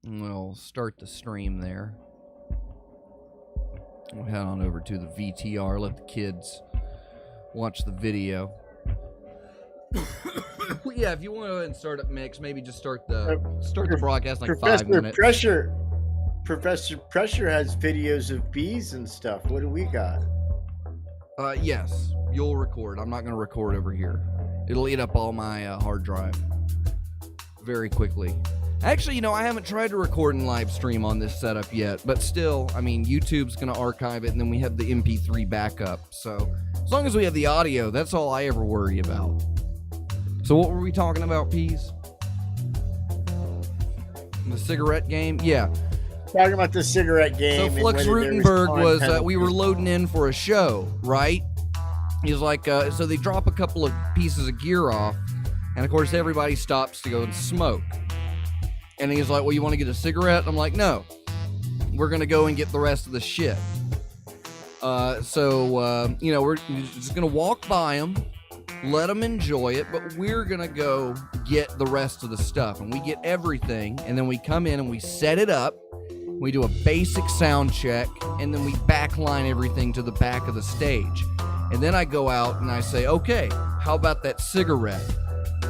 We'll start the stream there. We'll head on over to the VTR, let the kids watch the video. Well, yeah, if you want to go ahead and start up mix, maybe just start the broadcast in like 5 minutes. Professor Pressure has videos of bees and stuff. What do we got? Yes, you'll record. I'm not going to record over here. It'll eat up all my hard drive very quickly. Actually, I haven't tried to record and live stream on this setup yet, but still, I mean, YouTube's going to archive it, and then we have the MP3 backup. So as long as we have the audio, that's all I ever worry about. So what were we talking about, Peas? The cigarette game? Yeah. Talking about the cigarette game. So Flux Rutenberg was we were loading in for a show, right? He's like, so they drop a couple of pieces of gear off, and of course everybody stops to go and smoke. And he's like, well, you want to get a cigarette? I'm like, no, we're going to go and get the rest of the shit. We're just going to walk by them, let them enjoy it, but we're going to go get the rest of the stuff. And we get everything, and then we come in and we set it up. We do a basic sound check, and then we backline everything to the back of the stage. And then I go out and I say, okay, how about that cigarette?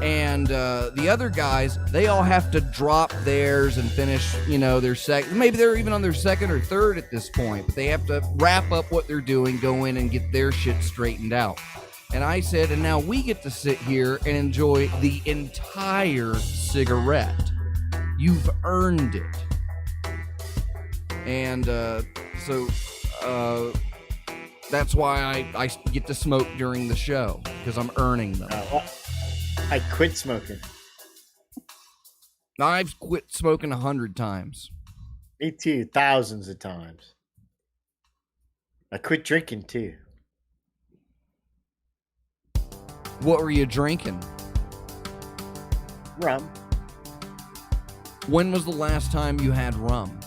And the other guys, they all have to drop theirs and finish, their second. Maybe they're even on their second or third at this point, but they have to wrap up what they're doing, go in and get their shit straightened out. And I said, and now we get to sit here and enjoy the entire cigarette. You've earned it. And that's why I get to smoke during the show, because I'm earning them. I quit smoking. I've quit smoking 100 times. Me too, thousands of times. I quit drinking too. What were you drinking? Rum. When was the last time you had rum?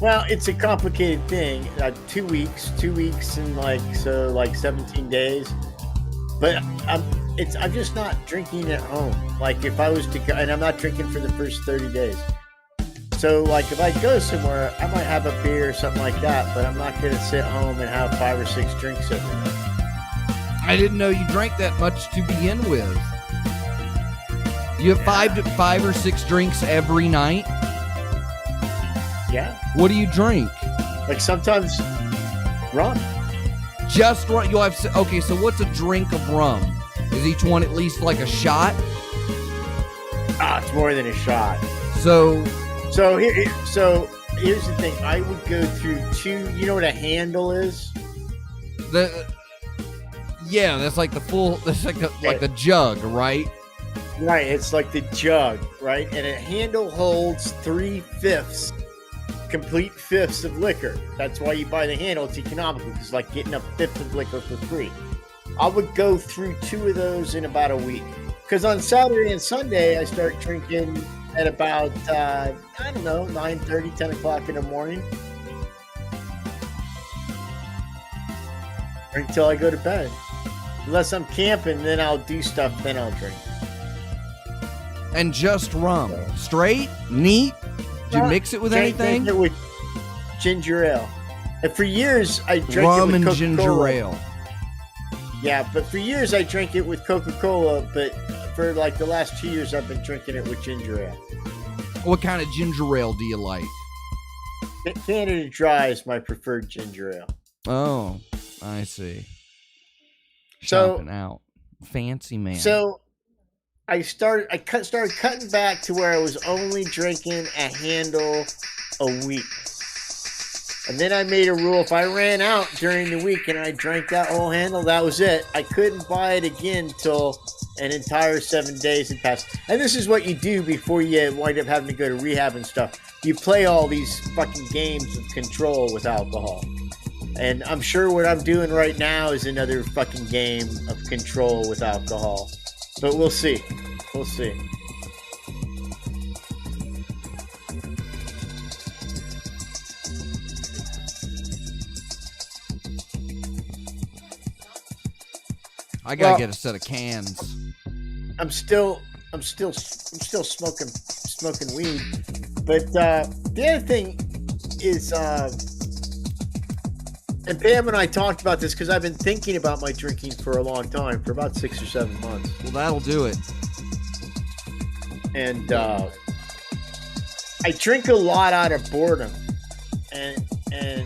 Well, it's a complicated thing. 2 weeks and like 17 days. But I'm just not drinking at home. Like if I was to go, and I'm not drinking for the first 30 days. So like if I go somewhere, I might have a beer or something like that, but I'm not going to sit home and have 5 or 6 drinks every night. I didn't know you drank that much to begin with. You have 5 or 6 drinks every night? Yeah. What do you drink? Like sometimes rum. Just rum. You'll have. Okay, so what's a drink of rum? Is each one at least like a shot? It's more than a shot. So here's the thing. I would go through 2. You know what a handle is? That's like the full. That's like the jug, right? Right. It's like the jug, right? And a handle holds 3/5. Complete fifths of liquor. That's why you buy the handle. It's economical. It's like getting a fifth of liquor for free. I would go through 2 of those in about a week. Because on Saturday and Sunday, I start drinking at about, 9:30, 10 o'clock in the morning. Drink till I go to bed. Unless I'm camping, then I'll do stuff, then I'll drink. And just rum. Straight? Neat? Do you mix it with anything? Drink it with ginger ale. And for years, I drank rum it with and Coca-Cola. ginger ale. Yeah, but for years, I drank it with Coca-Cola. But for like the last 2 years, I've been drinking it with ginger ale. What kind of ginger ale do you like? Canada Dry is my preferred ginger ale. Oh, I see. Shopping out. Fancy man. So I started cutting back to where I was only drinking a handle a week. And then I made a rule, if I ran out during the week and I drank that whole handle, that was it. I couldn't buy it again till an entire 7 days had passed. And this is what you do before you wind up having to go to rehab and stuff. You play all these fucking games of control with alcohol. And I'm sure what I'm doing right now is another fucking game of control with alcohol. But we'll see. We'll see. I gotta get a set of cans. I'm still I'm still smoking weed. But the other thing is, and Pam and I talked about this because I've been thinking about my drinking for a long time, for about 6 or 7 months. Well, that'll do it. And I drink a lot out of boredom, and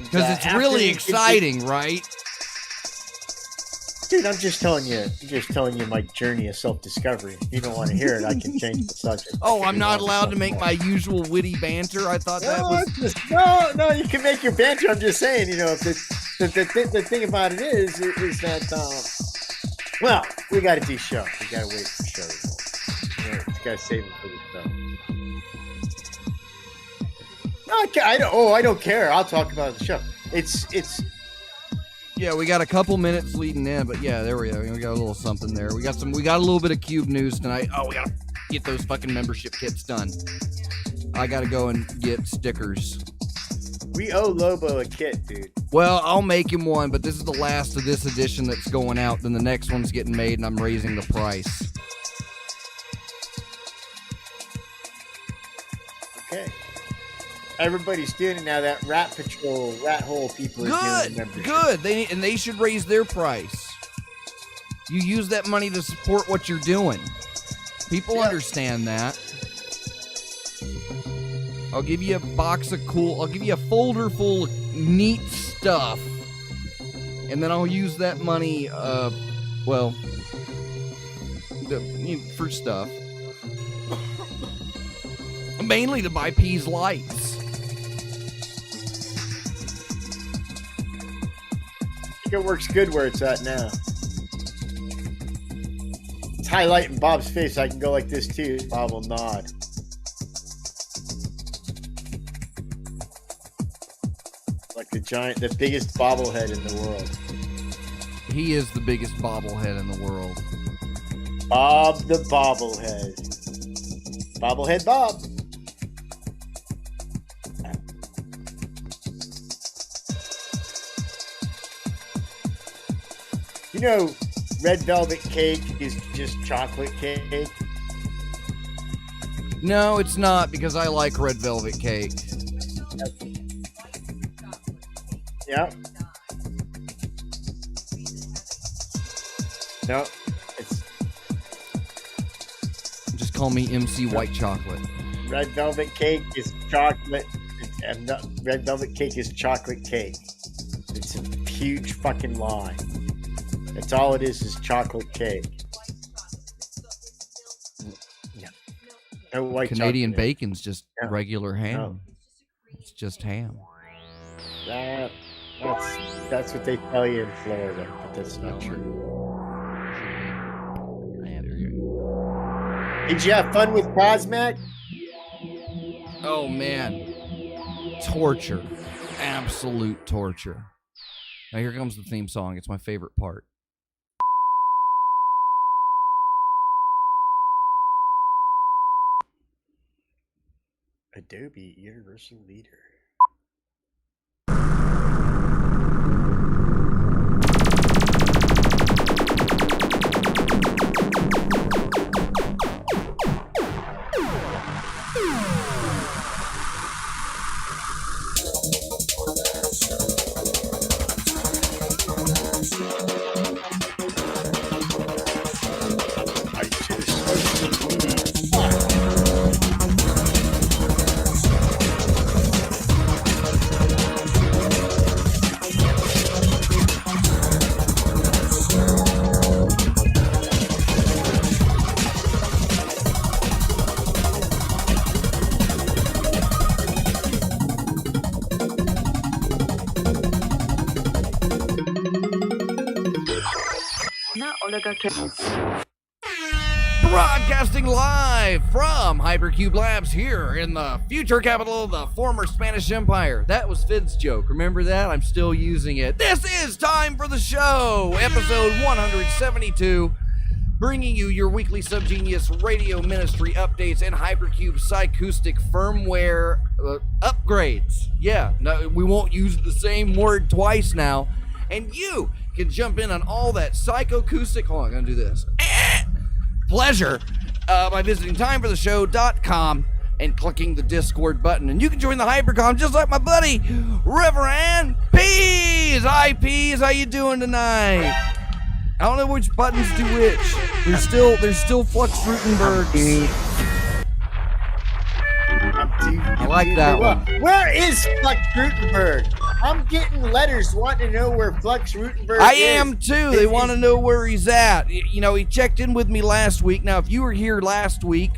because it's really exciting, right? Dude, I'm just telling you my journey of self-discovery. If you don't want to hear it, I can change the subject. Oh, I'm not allowed to make my usual witty banter? I thought that was... No, you can make your banter. I'm just saying, if the thing about it is that, well, we got to do show. We got to wait for show results. We got to save them for the show. No, I don't care. I'll talk about the show. It's... Yeah, we got a couple minutes leading in, but yeah, there we go. We got a little something there. We got a little bit of Cube news tonight. Oh, we gotta get those fucking membership kits done. I gotta go and get stickers. We owe Lobo a kit, dude. Well, I'll make him one, but this is the last of this edition that's going out. Then the next one's getting made, and I'm raising the price. Okay. Everybody's doing it now. That Rat Hole people are doing membership. Good. They should raise their price. You use that money to support what you're doing. People understand that. I'll give you a folder full of neat stuff. And then I'll use that money, for stuff. Mainly to buy P's lights. It works good where it's at now. It's highlighting Bob's face. I can go like this too. Bob will nod. Like the biggest bobblehead in the world. He is the biggest bobblehead in the world. Bob the bobblehead. Bobblehead Bob. Red velvet cake is just chocolate cake? No, it's not, because I like red velvet cake. Yep. No, it's... Just call me MC White Chocolate. Red velvet cake is chocolate. Red velvet cake is chocolate cake. It's a huge fucking lie. That's all it is chocolate cake. Yeah. No white Canadian chocolate. bacon's just regular ham. No. It's just ham. That's what they tell you in Florida, but that's not true. Did you have fun with Cosmac? Oh man. Torture. Absolute torture. Now here comes the theme song. It's my favorite part. Adobe Universal Leader. Broadcasting live from Hypercube Labs here in the future capital of the former Spanish Empire. That was Fid's joke. Remember that? I'm still using it. This is Time for the Show, episode 172, bringing you your weekly Subgenius radio ministry updates and Hypercube Psychoustic firmware upgrades. Yeah, no, we won't use the same word twice now. And you can jump in on all that psychoacoustic, hold on, I'm gonna do this, pleasure by visiting timefortheshow.com and clicking the Discord button. And you can join the Hypercom just like my buddy, Reverend Peas. Hi, Peas. How you doing tonight? I don't know which buttons do which. There's still Flux Rutenbergs. I like that one. Where is Flux Rutenberg? I'm getting letters wanting to know where Flux Rutenberg is. I am too. They want to know where he's at. You know, he checked in with me last week. Now, if you were here last week,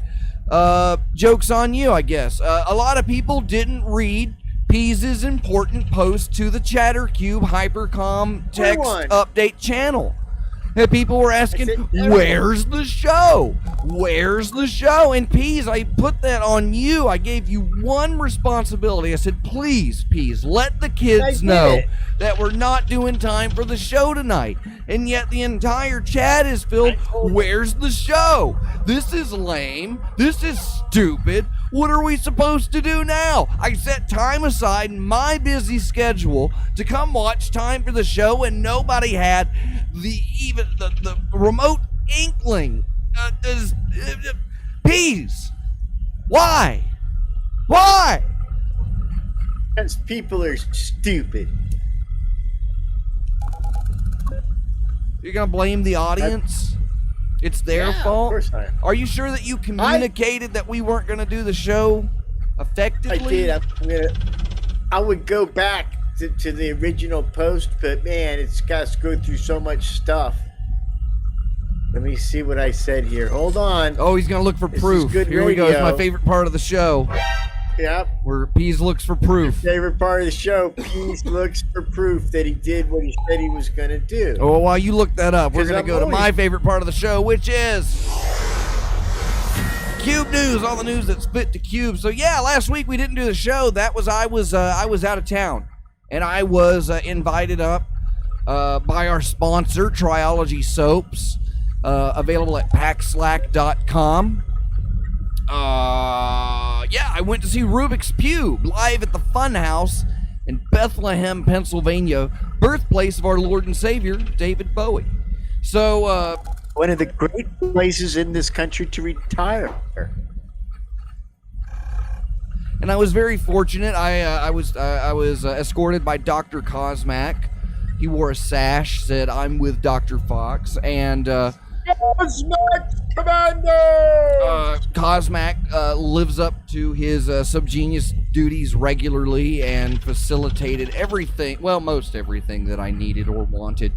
joke's on you, I guess. A lot of people didn't read Peas' important post to the Chattercube Hypercom text update channel. And people were asking, where's the show? Where's the show? And Peas, I put that on you. I gave you one responsibility. I said, please, Peas, let the kids know that we're not doing time for the show tonight. And yet the entire chat is filled, where's the show? This is lame. This is stupid. What are we supposed to do now? I set time aside in my busy schedule to come watch Time for the Show, and nobody had the remote inkling. Peas. Why? Why? Because people are stupid. You're gonna blame the audience? It's their fault? Of course I am. Are you sure that you communicated that we weren't going to do the show effectively? I did. I would go back to the original post, but man, it's got to go through so much stuff. Let me see what I said here. Hold on. Oh, he's going to look for proof. Here we go. It's my favorite part of the show. Yep. Where Peas looks for proof. Favorite part of the show. Peas looks for proof that he did what he said he was going to do. Oh, while you look that up, we're going to go to my favorite part of the show, which is Cube News, all the news that's fit to Cube. So yeah, last week we didn't do the show. That was I was out of town, and I was invited up by our sponsor, Triology Soaps, available at packslack.com. Yeah, I went to see Rubik's Cube live at the Funhouse in Bethlehem, Pennsylvania, birthplace of our Lord and Savior, David Bowie. So, one of the great places in this country to retire. And I was very fortunate. I was escorted by Dr. Cosmac. He wore a sash, said, "I'm with Dr. Fox," and Cosmac Commando! Cosmac lives up to his subgenius duties regularly and facilitated everything, well, most everything that I needed or wanted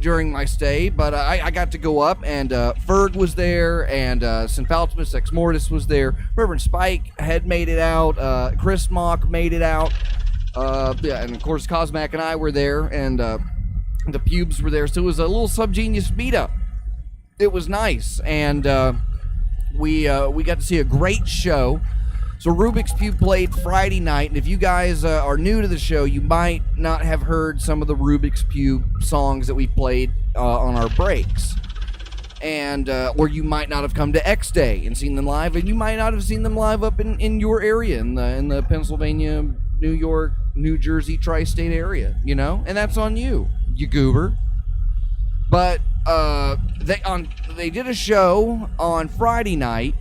during my stay. But I got to go up, and Ferg was there, and Synfaltimus Ex Mortis was there. Reverend Spike had made it out. Chris Mock made it out. Yeah, and of course Cosmac and I were there, and the pubes were there. So it was a little subgenius meetup. It was nice, and we got to see a great show. So Rubik's Cube played Friday night, and if you guys are new to the show, you might not have heard some of the Rubik's Cube songs that we played on our breaks, and or you might not have come to X Day and seen them live, and you might not have seen them live up in your area, in the Pennsylvania, New York, New Jersey tri-state area, you know, and that's on you, you goober. But they did a show on Friday night,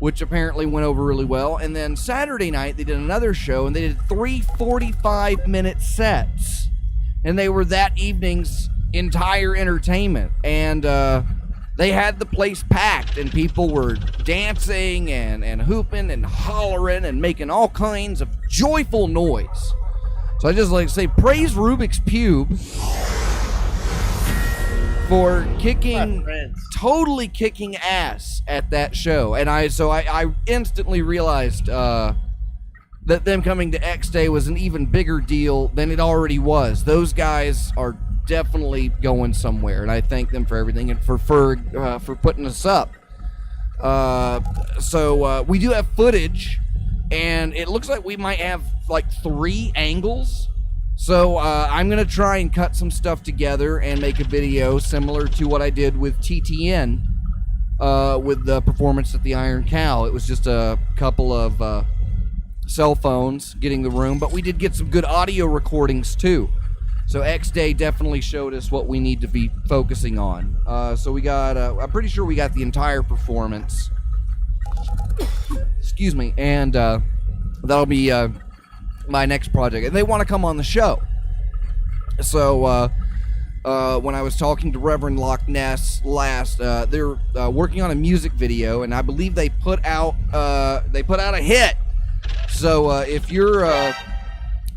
which apparently went over really well, and then Saturday night they did another show, and they did 3 45-minute sets, and they were that evening's entire entertainment, and they had the place packed, and people were dancing and hooping and hollering and making all kinds of joyful noise. So I just like to say, praise Rubik's Cube for totally kicking ass at that show. And I instantly realized that them coming to X Day was an even bigger deal than it already was. Those guys are definitely going somewhere, and I thank them for everything, and for Ferg for putting us up. So we do have footage, and it looks like we might have like 3 angles. So I'm going to try and cut some stuff together and make a video similar to what I did with TTN with the performance at the Iron Cow. It was just a couple of cell phones getting the room, but we did get some good audio recordings too. So X Day definitely showed us what we need to be focusing on. So we got, I'm pretty sure we got the entire performance. Excuse me. And that'll be my next project. And they want to come on the show. So when I was talking to Reverend Loch Ness last, they're working on a music video, and I believe they put out a hit. So if you're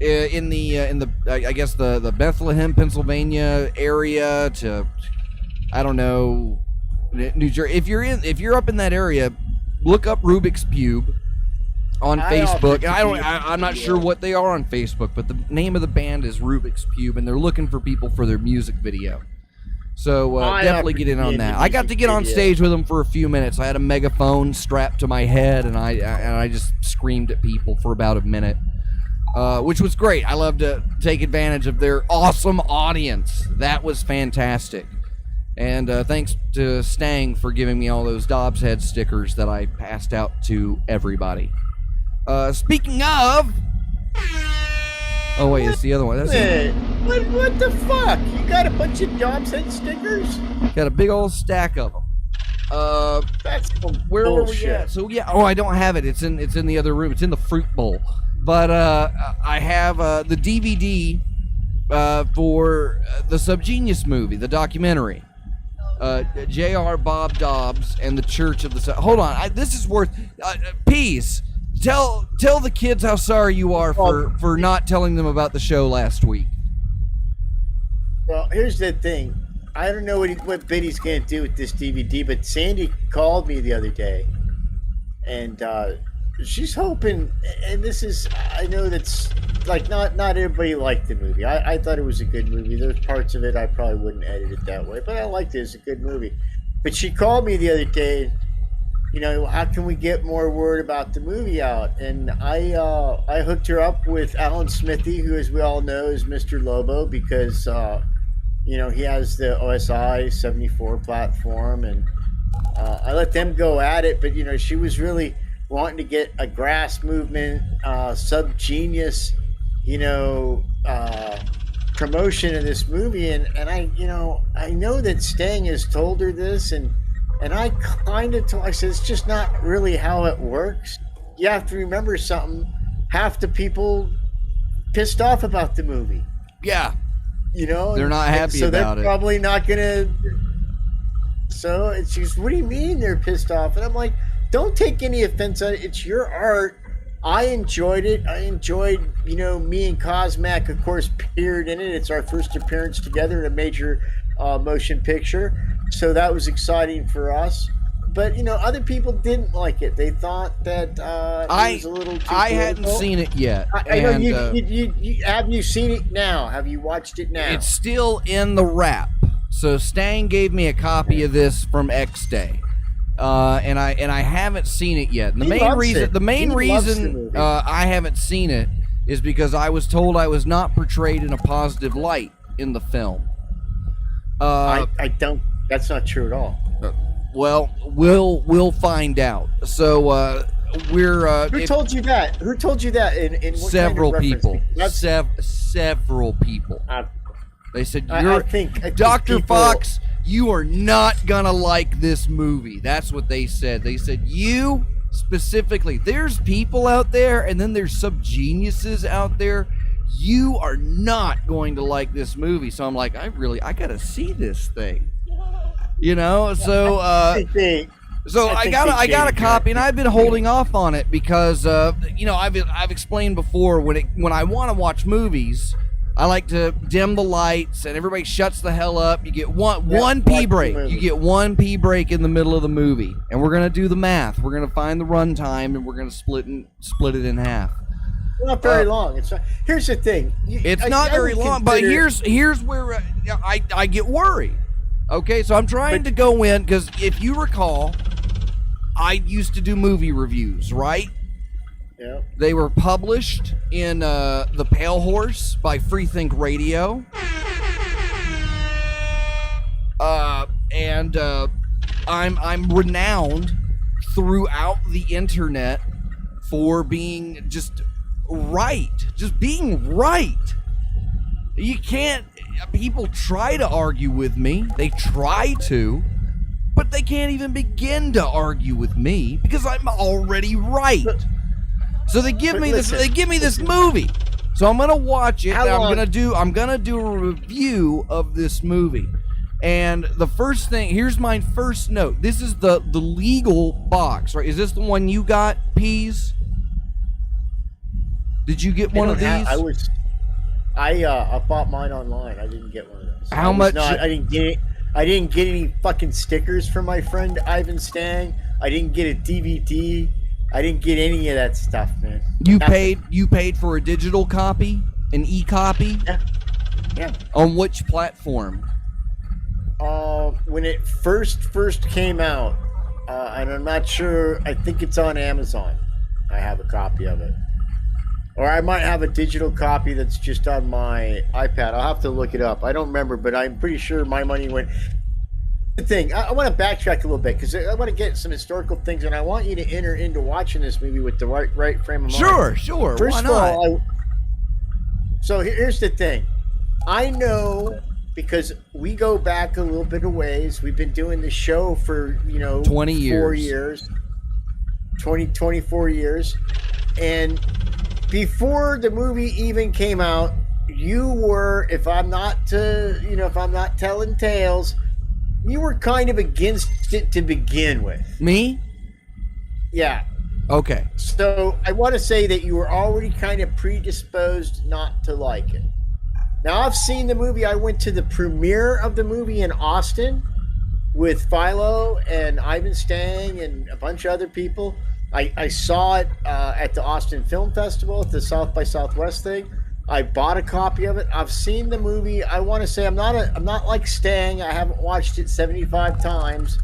in the I guess the Bethlehem, Pennsylvania area to, I don't know, New Jersey, if you're up in that area, look up Rubik's Cube on Facebook. I'm not sure what they are on Facebook, but the name of the band is Rubik's Cube, and they're looking for people for their music video. So definitely get in on that. I got to get on stage with them for a few minutes. I had a megaphone strapped to my head, and I just screamed at people for about a minute, which was great. I love to take advantage of their awesome audience. That was fantastic. And thanks to Stang for giving me all those Dobbs Head stickers that I passed out to everybody. Speaking of... Oh, wait, it's the other one. What the fuck? You got a bunch of Dobbs Head stickers? Got a big old stack of them. That's where were we at? So, yeah. Oh, I don't have it. It's in the other room. It's in the fruit bowl. But I have the DVD for the Subgenius movie, the documentary. J.R. Bob Dobbs and the Church of the... Hold on. This is worth... Peace. Tell the kids how sorry you are for not telling them about the show last week. Well, here's the thing. I don't know what Biddy's going to do with this DVD, but Sandy called me the other day, and she's hoping, and this is, I know that's, like, not everybody liked the movie. I thought it was a good movie. There's parts of it I probably wouldn't edit it that way, but I liked it. It's a good movie. But she called me the other day, you know, how can we get more word about the movie out? And I hooked her up with Alan Smithy, who, as we all know, is Mr. Lobo, because, you know, he has the OSI 74 platform, and I let them go at it. But, you know, she was really wanting to get a grass movement, Subgenius, you know, promotion of this movie. And I, you know, I know that Stang has told her this, and I kind of told, I said, it's just not really how it works. You have to remember something. Half the people pissed off about the movie. Yeah. You know? They're not happy about it. So they're probably not going to... So she's, what do you mean they're pissed off? And I'm like, don't take any offense on it. It's your art. I enjoyed it. I enjoyed, you know, me and Cosmac, of course, appeared in it. It's our first appearance together in a major motion picture. So that was exciting for us. But, you know, other people didn't like it. They thought that it was a little too I hadn't seen it yet. I know you have you seen it now? Have you watched it now? It's still in the wrap. So Stang gave me a copy of this from X Day. And I haven't seen it yet. And the main reason I haven't seen it is because I was told I was not portrayed in a positive light in the film. I don't. That's not true at all. Well, we'll find out. So we're. Who told you that? Who told you that? In what several kind of people. Several people. They said, I think Dr. people... Fox, you are not gonna like this movie. That's what they said. They said, you specifically, there's people out there, and then there's subgeniuses out there. You are not going to like this movie. So I'm like, I gotta see this thing. You know, so I got a copy, and I've been holding off on it because you know, I've explained before, when I want to watch movies, I like to dim the lights and everybody shuts the hell up. You get one pee break. You get one pee break in the middle of the movie, and we're gonna do the math. We're gonna find the run time, and we're gonna split it in half. Not very long. It's not, here's the thing. It's not very long, but here's where I get worried. Okay, so I'm trying to go in, because if you recall, I used to do movie reviews, right? Yeah. They were published in The Pale Horse by Freethink Radio. And I'm renowned throughout the internet for being just being right. You can't. People try to argue with me. They try to, but they can't even begin to argue with me because I'm already right. So they give me this. They give me this movie. So I'm gonna watch it. I'm gonna do a review of this movie. And the first thing, here's my first note. This is the legal box, right? Is this the one you got, Peas? Did you get one of these? I bought mine online. I didn't get one of those. How much? I didn't get it. I didn't get any fucking stickers from my friend Ivan Stang. I didn't get a DVD. I didn't get any of that stuff, man. You paid for a digital copy, an e-copy? Yeah. On which platform? When it first came out, and I'm not sure. I think it's on Amazon. I have a copy of it. Or I might have a digital copy that's just on my iPad. I'll have to look it up. I don't remember, but I'm pretty sure my money went. The thing, I want to backtrack a little bit because I want to get some historical things, and I want you to enter into watching this movie with the right frame of mind. Sure. First Why of not? all, so here's the thing. I know because we go back a little bit of ways. We've been doing the show for 20 years. 4 years. 24 years. And before the movie even came out, you were, if I'm not telling tales, you were kind of against it to begin with. Me? Yeah. Okay. So I want to say that you were already kind of predisposed not to like it. Now, I've seen the movie. I went to the premiere of the movie in Austin with Philo and Ivan Stang and a bunch of other people. I saw it at the Austin Film Festival, at the South by Southwest thing. I bought a copy of it. I've seen the movie. I want to say I'm not like Stang. I haven't watched it 75 times,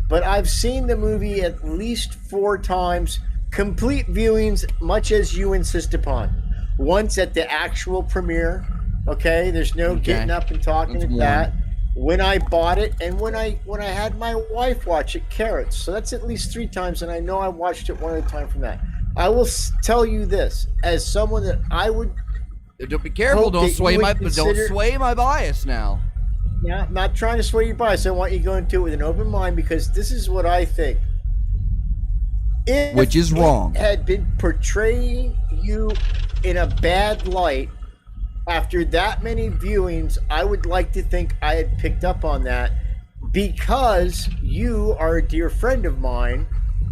but I've seen the movie at least 4 times, complete viewings, much as you insist upon. Once at the actual premiere. Okay, there's no getting up and talking at that. When I bought it, and when I had my wife watch it, Carrots. So that's at least 3 times, and I know I watched it one at a time from that. I will tell you this, as someone that I would. Don't be careful. Don't sway my bias now. Yeah, I'm not trying to sway your bias. I want you to go into it with an open mind because this is what I think. Which is wrong. If it had been portraying you in a bad light. After that many viewings, I would like to think I had picked up on that because you are a dear friend of mine,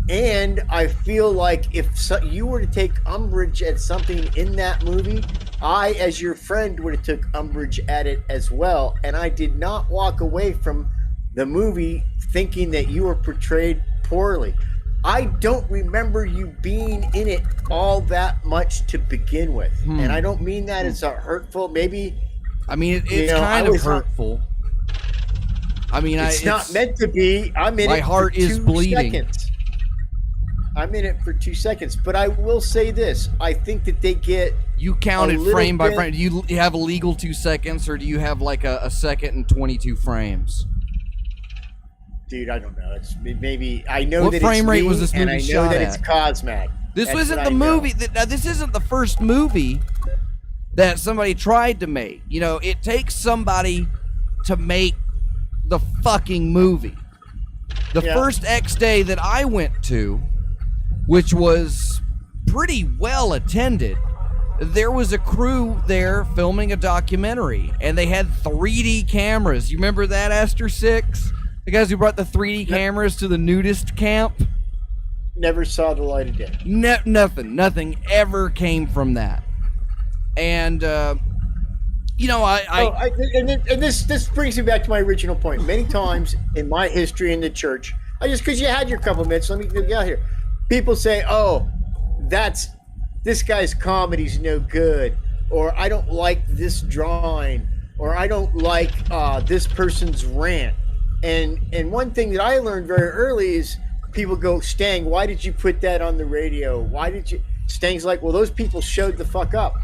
and I feel like if you were to take umbrage at something in that movie, I, as your friend, would have took umbrage at it as well, and I did not walk away from the movie thinking that you were portrayed poorly. I don't remember you being in it all that much to begin with. And I don't mean that as a hurtful, maybe. I mean, it's kind of hurtful. I mean, it's not meant to be. I'm in it. My heart is bleeding. Seconds. I'm in it for 2 seconds. But I will say this. I think that they get. You counted frame by frame. Do you have a legal 2 seconds, or do you have like a second and 22 frames? Dude, I don't know. It's maybe I know what that frame it's rate me, was this movie and I know shot that at? it's Cosmag. This isn't the movie. This isn't the first movie that somebody tried to make. It takes somebody to make the fucking movie. The first X Day that I went to, which was pretty well attended, there was a crew there filming a documentary, and they had 3D cameras. You remember that, Aster 6? The guys who brought the 3D cameras to the nudist camp? Never saw the light of day. Nothing ever came from that. And, this brings me back to my original point. Many times in my history in the church, because you had your couple minutes, let me get out here. People say, this guy's comedy's no good, or I don't like this drawing, or I don't like this person's rant. And one thing that I learned very early is people go, Stang, why did you put that on the radio? Stang's like, well, those people showed the fuck up.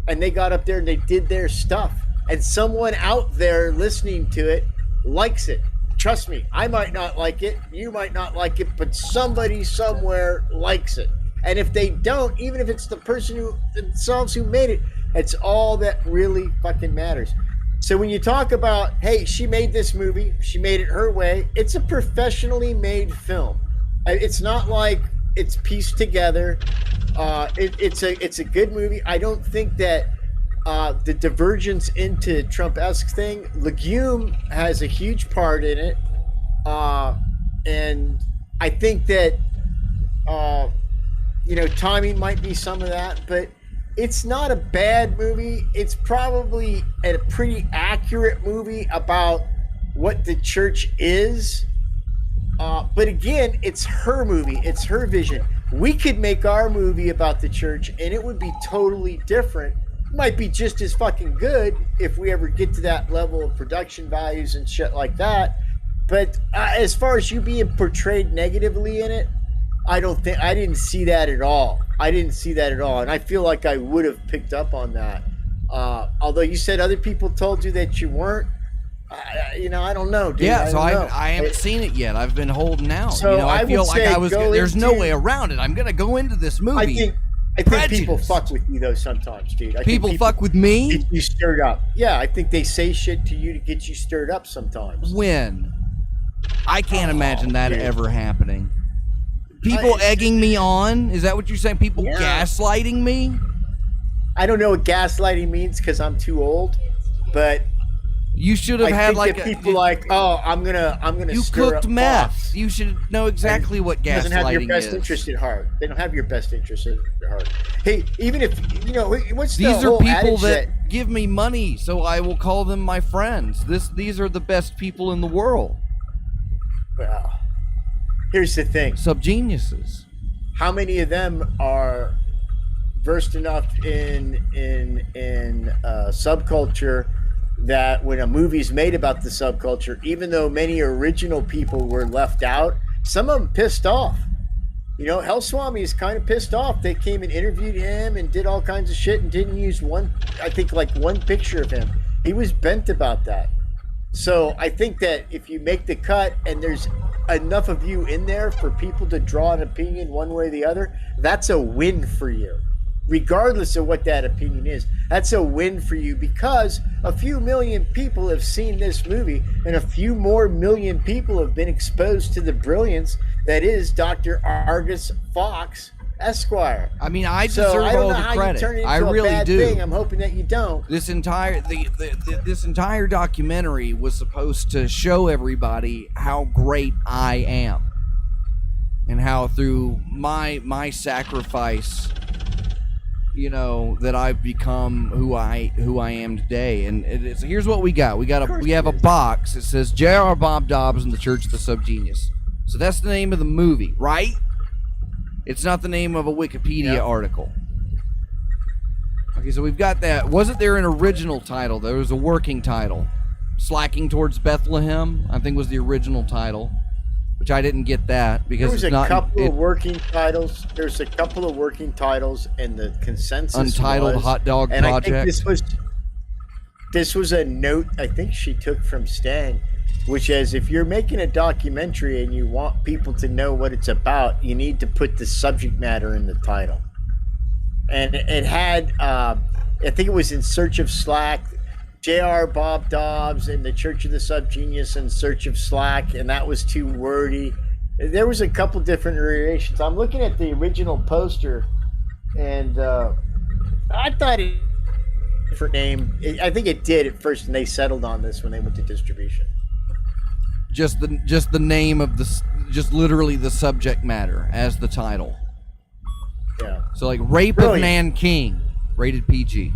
And they got up there and they did their stuff. And someone out there listening to it likes it. Trust me, I might not like it. You might not like it, but somebody somewhere likes it. And if they don't, even if it's the person themselves who made it, It's all that really fucking matters. So when you talk about, hey, she made this movie, she made it her way, it's a professionally made film. It's not like it's pieced together. It's a good movie. I don't think that the divergence into Trump-esque thing, Legume has a huge part in it. And I think that, timing might be some of that, but it's not a bad movie. It's probably a pretty accurate movie about what the church is. But again, it's her movie. It's her vision. We could make our movie about the church and it would be totally different. It might be just as fucking good if we ever get to that level of production values and shit like that. But as far as you being portrayed negatively in it, I didn't see that at all. And I feel like I would have picked up on that. Although you said other people told you that you weren't. I don't know, dude. Yeah, I haven't seen it yet. I've been holding out. So I feel like there's no way around it. I'm gonna go into this movie. I think people fuck with me though sometimes, dude. People fuck with me? Get you stirred up. Yeah, I think they say shit to you to get you stirred up sometimes. When? I can't imagine that ever happening. People egging me on? Is that what you're saying? People gaslighting me? I don't know what gaslighting means because I'm too old, but you should have had people I'm gonna. You stir cooked up meth. Fox. You should know exactly what gaslighting is. Doesn't have your best interest at heart. They don't have your best interest at heart. Hey, even if what's the these are whole people that give me money, so I will call them my friends. These are the best people in the world. Well, here's the thing. Subgeniuses. How many of them are versed enough in subculture that when a movie's made about the subculture, even though many original people were left out, some of them pissed off. Hell Swami is kind of pissed off. They came and interviewed him and did all kinds of shit and didn't use one picture of him. He was bent about that. So I think that if you make the cut and there's enough of you in there for people to draw an opinion one way or the other, that's a win for you. Regardless of what that opinion is, that's a win for you because a few million people have seen this movie and a few more million people have been exposed to the brilliance that is Dr. Argus Fox Esquire. I mean, I deserve all the credit. I really do. I'm hoping that you don't. This entire this entire documentary was supposed to show everybody how great I am, and how through my sacrifice, that I've become who I am today. And here's what we got. We have a box. It says J.R. Bob Dobbs and the Church of the Subgenius. So that's the name of the movie, right? It's not the name of a Wikipedia article. Okay, so we've got that. Wasn't there an original title? There was a working title. Slacking Towards Bethlehem, I think, was the original title, which I didn't get that because there was a couple of working titles. There's a couple of working titles, and the consensus Untitled was, Hot Dog and Project. I think this was a note I think she took from Stan, which is if you're making a documentary and you want people to know what it's about, you need to put the subject matter in the title. And it had, I think it was In Search of Slack, J.R. Bob Dobbs and the Church of the Subgenius in Search of Slack, and that was too wordy. There was a couple different variations. I'm looking at the original poster, and I thought it different name. I think it did at first, and they settled on this when they went to distribution. Just the name of just literally the subject matter as the title. Yeah. So like Rape of Nanking, rated PG.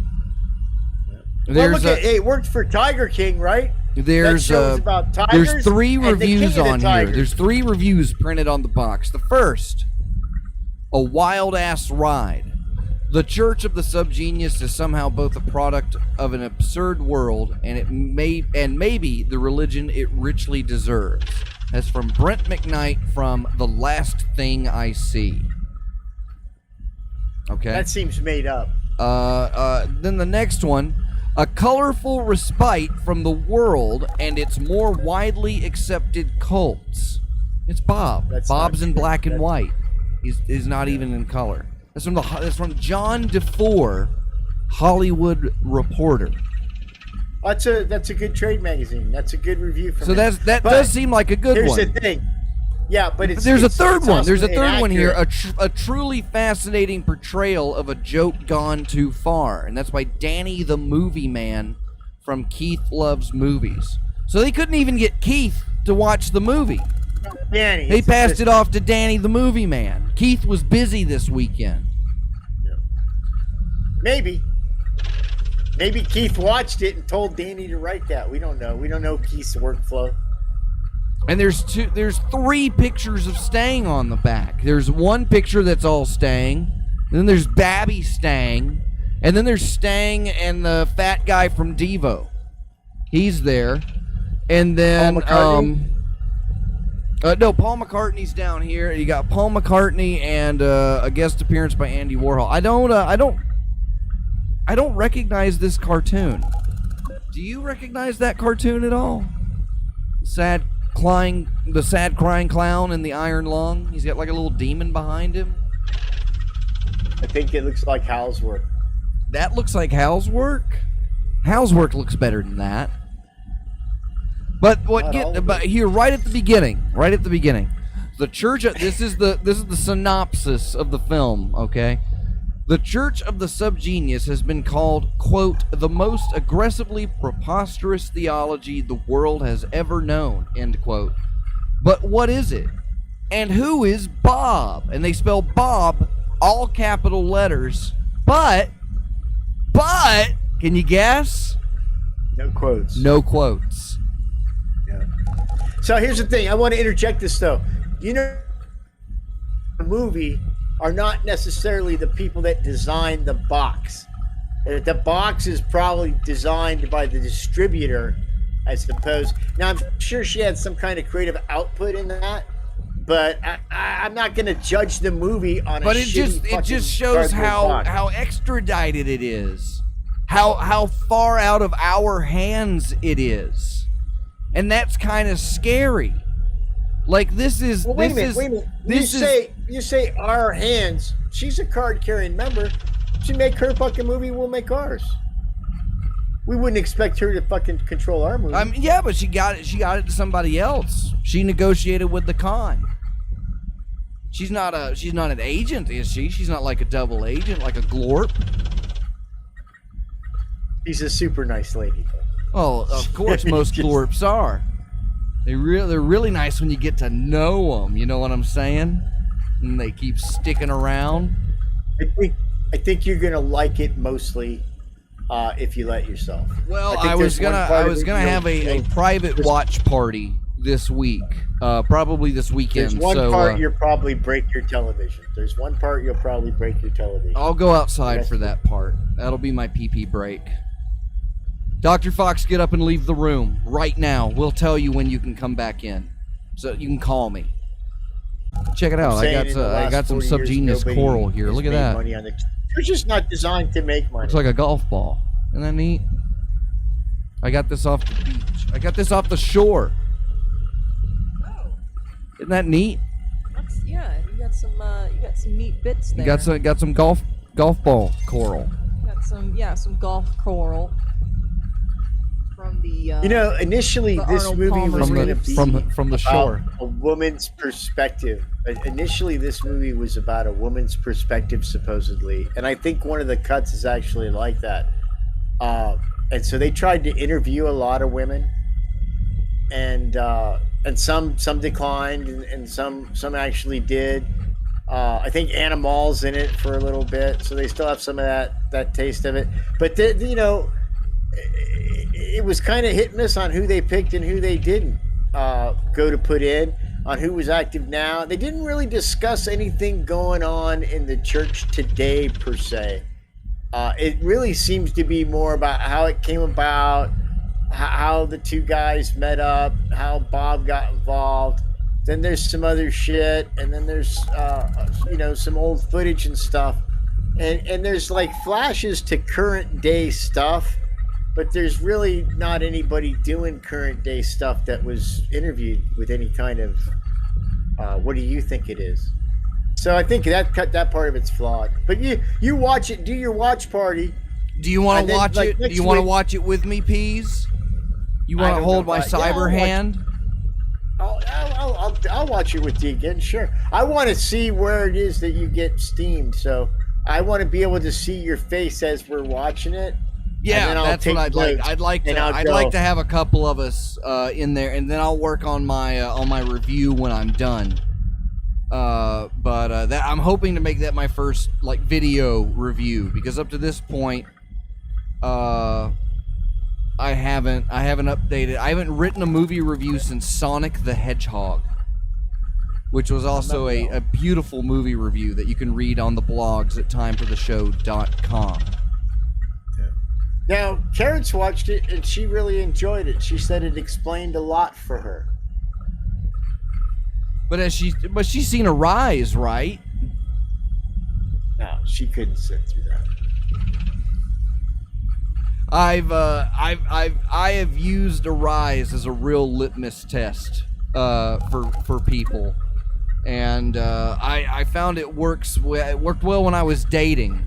Well, look at it worked for Tiger King, right? There's about tigers. There's 3 reviews on here. Tigers. There's 3 reviews printed on the box. The first, a wild ass ride. The Church of the Subgenius is somehow both a product of an absurd world and maybe the religion it richly deserves. That's from Brent McKnight from The Last Thing I See. Okay. That seems made up. Then the next one, a colorful respite from the world and its more widely accepted cults. It's Bob. Bob's in black and white. He's not even in color. That's from John DeFore Hollywood Reporter. That's a good trade magazine. That's a good review from So him. that does seem like a good one. Here's the thing. Yeah, but There's a third one. also There's a third one here. inaccurate. A truly fascinating portrayal of a joke gone too far, and that's by Danny the Movie Man from Keith Loves Movies. So they couldn't even get Keith to watch the movie. Danny. They it's passed just- it off to Danny the Movie Man. Keith was busy this weekend. Maybe Keith watched it and told Danny to write that. We don't know. We don't know Keith's workflow. And there's 3 pictures of Stang on the back. There's one picture that's all Stang, and then there's Babby Stang, and then there's Stang and the fat guy from Devo. He's there. And then Paul McCartney? No, Paul McCartney's down here. You got Paul McCartney and a guest appearance by Andy Warhol. I don't recognize this cartoon. Do you recognize that cartoon at all? The sad crying clown in the iron lung. He's got like a little demon behind him. I think it looks like Hal's work. That looks like Hal's work. Hal's work looks better than that. But here right at the beginning, the church. This is the synopsis of the film. Okay, the Church of the Subgenius has been called, quote, the most aggressively preposterous theology the world has ever known, end quote. But what is it? And who is Bob? And they spell Bob all capital letters. But can you guess? No quotes. No quotes. Yeah. So here's the thing. I want to interject this though. You know, the movie are not necessarily the people that designed the box. The box is probably designed by the distributor, I suppose. Now I'm sure she had some kind of creative output in that, but I'm not going to judge the movie on a But it just shows how extradited it is, how far out of our hands it is, and that's kind of scary. Like this is. Well, wait a minute. You say our hands. She's a card-carrying member. She make her fucking movie, we'll make ours. We wouldn't expect her to fucking control our movie. Yeah, but she got it to somebody else. She negotiated with the con. She's not an agent, is she? She's not like a double agent, like a glorp. She's a super nice lady. Well, of course, most glorps are. They're really nice when you get to know them. You know what I'm saying? And they keep sticking around. I think you're gonna like it mostly if you let yourself. Well, I was gonna have a private watch party this week, probably this weekend. There's one part you'll probably break your television. There's one part you'll probably break your television. I'll go outside for that part. That'll be my pee-pee break. Dr. Fox, get up and leave the room right now. We'll tell you when you can come back in, so you can call me. Check it out. I got some Subgenius coral here. Look at that. It's just not designed to make money. Looks like a golf ball. Isn't that neat? I got this off the beach. I got this off the shore. Oh. Isn't that neat? Yeah, you got some neat bits there. You got some golf ball coral. Got some golf coral from the. Initially this Arnold movie Palmer was going to be from the shore. about a woman's perspective. Initially, this movie was about a woman's perspective, supposedly, and I think one of the cuts is actually like that. And so they tried to interview a lot of women, and some declined, and some actually did. I think Anna Mall's in it for a little bit, so they still have some of that taste of it. But it was kind of hit and miss on who they picked and who they didn't go to put in, on who was active now. They didn't really discuss anything going on in the church today per se. It really seems to be more about how it came about, how the two guys met up, how Bob got involved. Then there's some other shit, and then there's some old footage and stuff, and there's like flashes to current day stuff, but there's really not anybody doing current day stuff that was interviewed with any kind of what do you think it is? So I think that part of it's flawed. But you watch it, do your watch party, Do you want to watch it? Do you want to week- watch it with me, Peas? You want to hold my cyber hand? I'll watch it with you again. Sure. I want to see where it is that you get steamed. So I want to be able to see your face as we're watching it. Yeah, that's what I'd like. I'd like to have a couple of us in there, and then I'll work on my review when I'm done. But I'm hoping to make that my first like video review, because up to this point, I haven't updated. I haven't written a movie review since Sonic the Hedgehog, which was also a beautiful movie review that you can read on the blogs at timefortheshow.com. Now, Karen's watched it and she really enjoyed it. She said it explained a lot for her. But she's seen a rise, right? No, she couldn't sit through that. I have used a rise as a real litmus test for people, and I found it worked well when I was dating.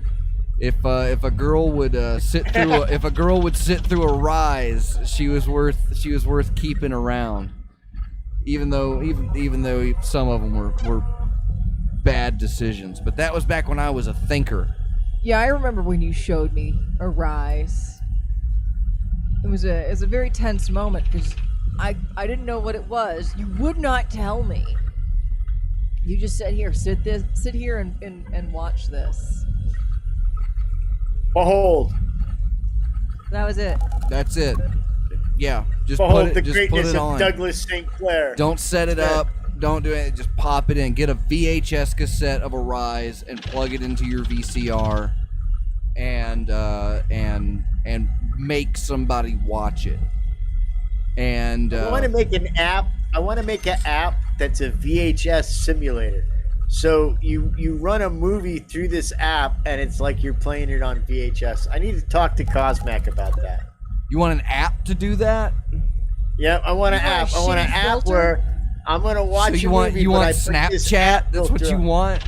If a girl would sit through a rise, she was worth keeping around, even though some of them were bad decisions. But that was back when I was a thinker. Yeah, I remember when you showed me a rise. It was a very tense moment because I didn't know what it was. You would not tell me. You just said, "Here, sit here and watch this." Behold. That was it. That's it. Yeah, just Behold put the it greatness on. of Douglas St. Clair. Don't set it up. Don't do it. Just pop it in. Get a VHS cassette of a rise and plug it into your VCR, and make somebody watch it. And I want to make an app. I want to make an app that's a VHS simulator. So you run a movie through this app, and it's like you're playing it on VHS. I need to talk to Cosmac about that. You want an app to do that? Yeah, I want an app. I want an app where I'm gonna watch. So you want Snapchat? That's what you want.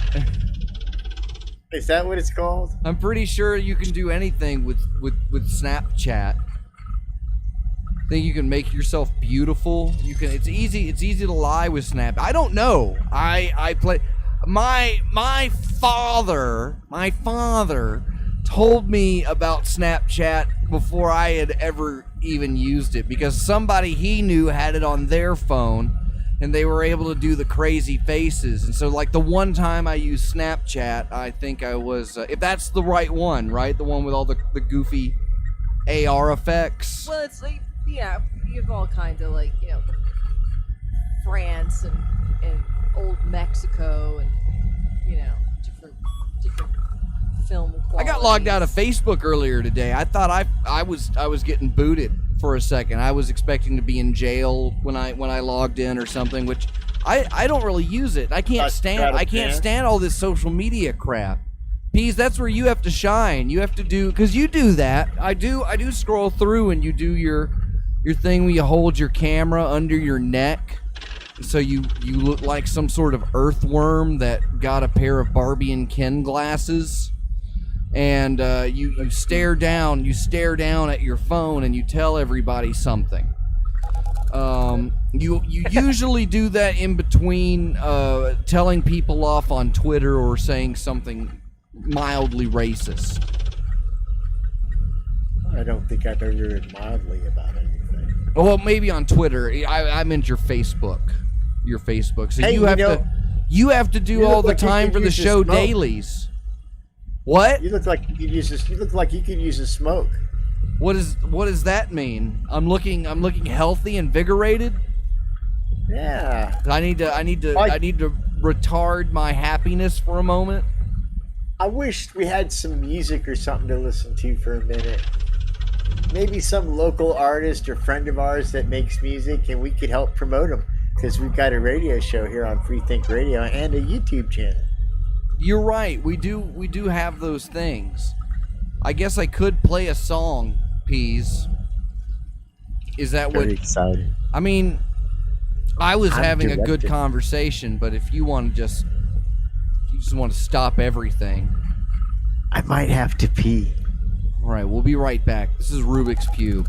Is that what it's called? I'm pretty sure you can do anything with Snapchat. I think you can make yourself beautiful. You can. It's easy to lie with Snap. I don't know. I play. My father told me about Snapchat before I had ever even used it, because somebody he knew had it on their phone and they were able to do the crazy faces. And so like the one time I used Snapchat, I think I was, if that's the right one, right? The one with all the goofy AR effects. Well, it's like, yeah, you have all kinds of like, France and old Mexico and, different film qualities. I got logged out of Facebook earlier today. I thought I was getting booted for a second. I was expecting to be in jail when I logged in or something, which I don't really use it. I can't stand all this social media crap. Peas, that's where you have to shine. You have to do, because you do that. I do scroll through and you do your thing where you hold your camera under your neck. So you look like some sort of earthworm that got a pair of Barbie and Ken glasses, and you stare down at your phone and you tell everybody something. You usually do that in between telling people off on Twitter or saying something mildly racist. I don't think I've ever been mildly about anything. Well, maybe on Twitter. I meant your Facebook. So hey, you have to do all the time for the show dailies. What? You look like you could use this. You look like you could use a smoke. What does that mean? I'm looking healthy, invigorated. Yeah. I need to retard my happiness for a moment. I wish we had some music or something to listen to for a minute. Maybe some local artist or friend of ours that makes music, and we could help promote them, because we've got a radio show here on Free Think Radio and a YouTube channel. You're right. We do have those things. I guess I could play a song, Peas. Is that Very what? exciting. I mean, I was having a good directed. conversation, but if you want to just stop everything. I might have to pee. All right, we'll be right back. This is Rubik's Cube.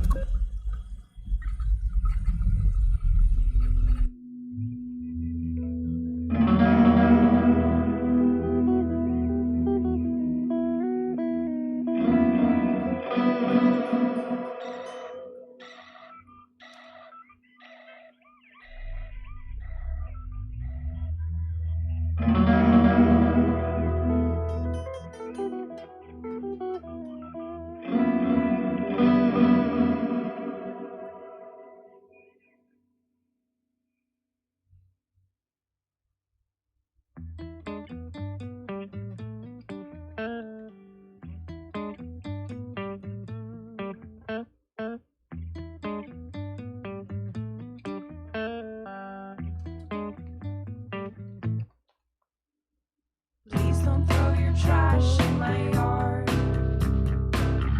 Please don't throw your trash in my yard.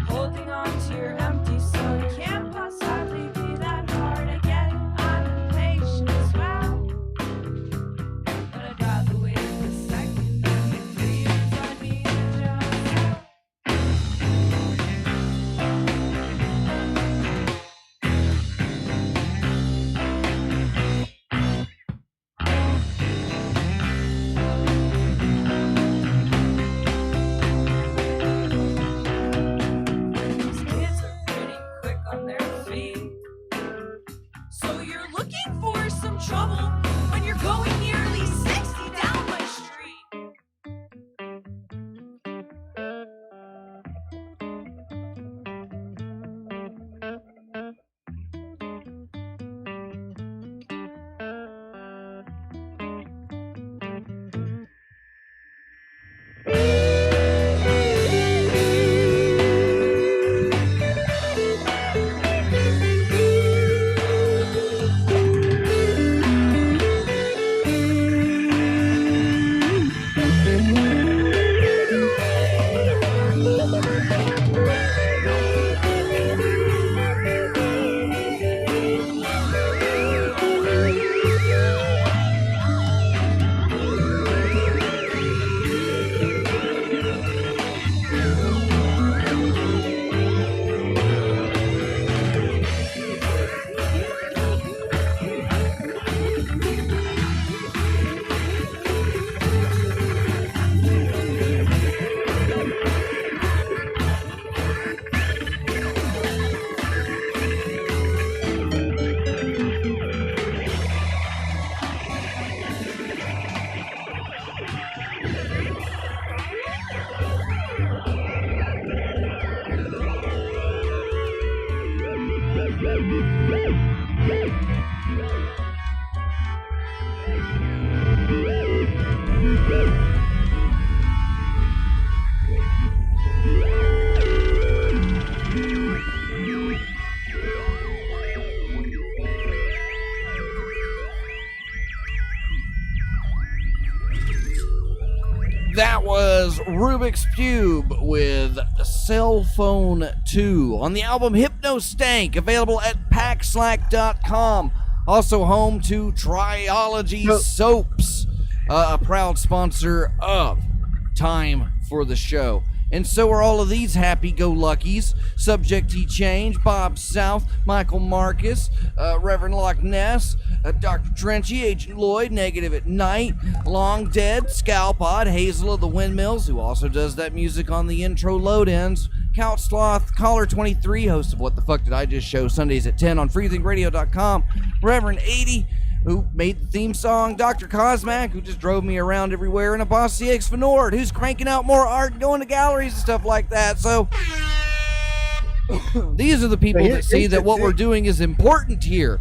Holding on to your empty soul, it can't possibly be that hard. I get it, I'm impatient as well, but I'd rather wait a second than get 3 years on me in jail cell. These kids are pretty quick on their feet. So you're looking for some trouble when you're going nearly 60 down my street. That was Rubik's Cube with Cell Phone 2 on the album Hypnostank, available at packslack.com. Also home to Triology Soaps, a proud sponsor of Time for the Show. And so are all of these happy-go-luckies. Subject T Change, Bob South, Michael Marcus, Reverend Loch Ness, Dr. Trenchy, Agent Lloyd, Negative at Night, Long Dead, Scalpod, Hazel of the Windmills, who also does that music on the intro load-ins, Couch Sloth, Caller 23, host of What the Fuck Did I Just Show, Sundays at 10 on freethinkradio.com, Reverend 80, who made the theme song, Dr. Cosmac, who just drove me around everywhere, and a Boss CX Fenord, who's cranking out more art, going to galleries and stuff like that. So these are the people that see that what we're doing is important here.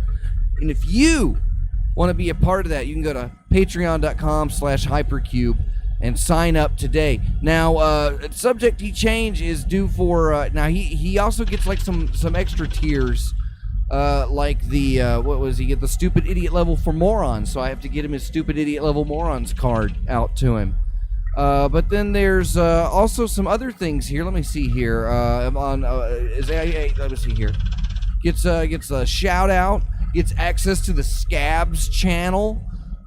And if you want to be a part of that, you can go to patreon.com/hypercube and sign up today. Now, Subject He Change is due for, now he also gets like some extra tiers, like the, what was he get? The Stupid Idiot Level for Morons. So I have to get him his Stupid Idiot Level Morons card out to him. But then there's also some other things here. Let me see here. Let me see here. Gets a shout out. Gets access to the Scabs channel.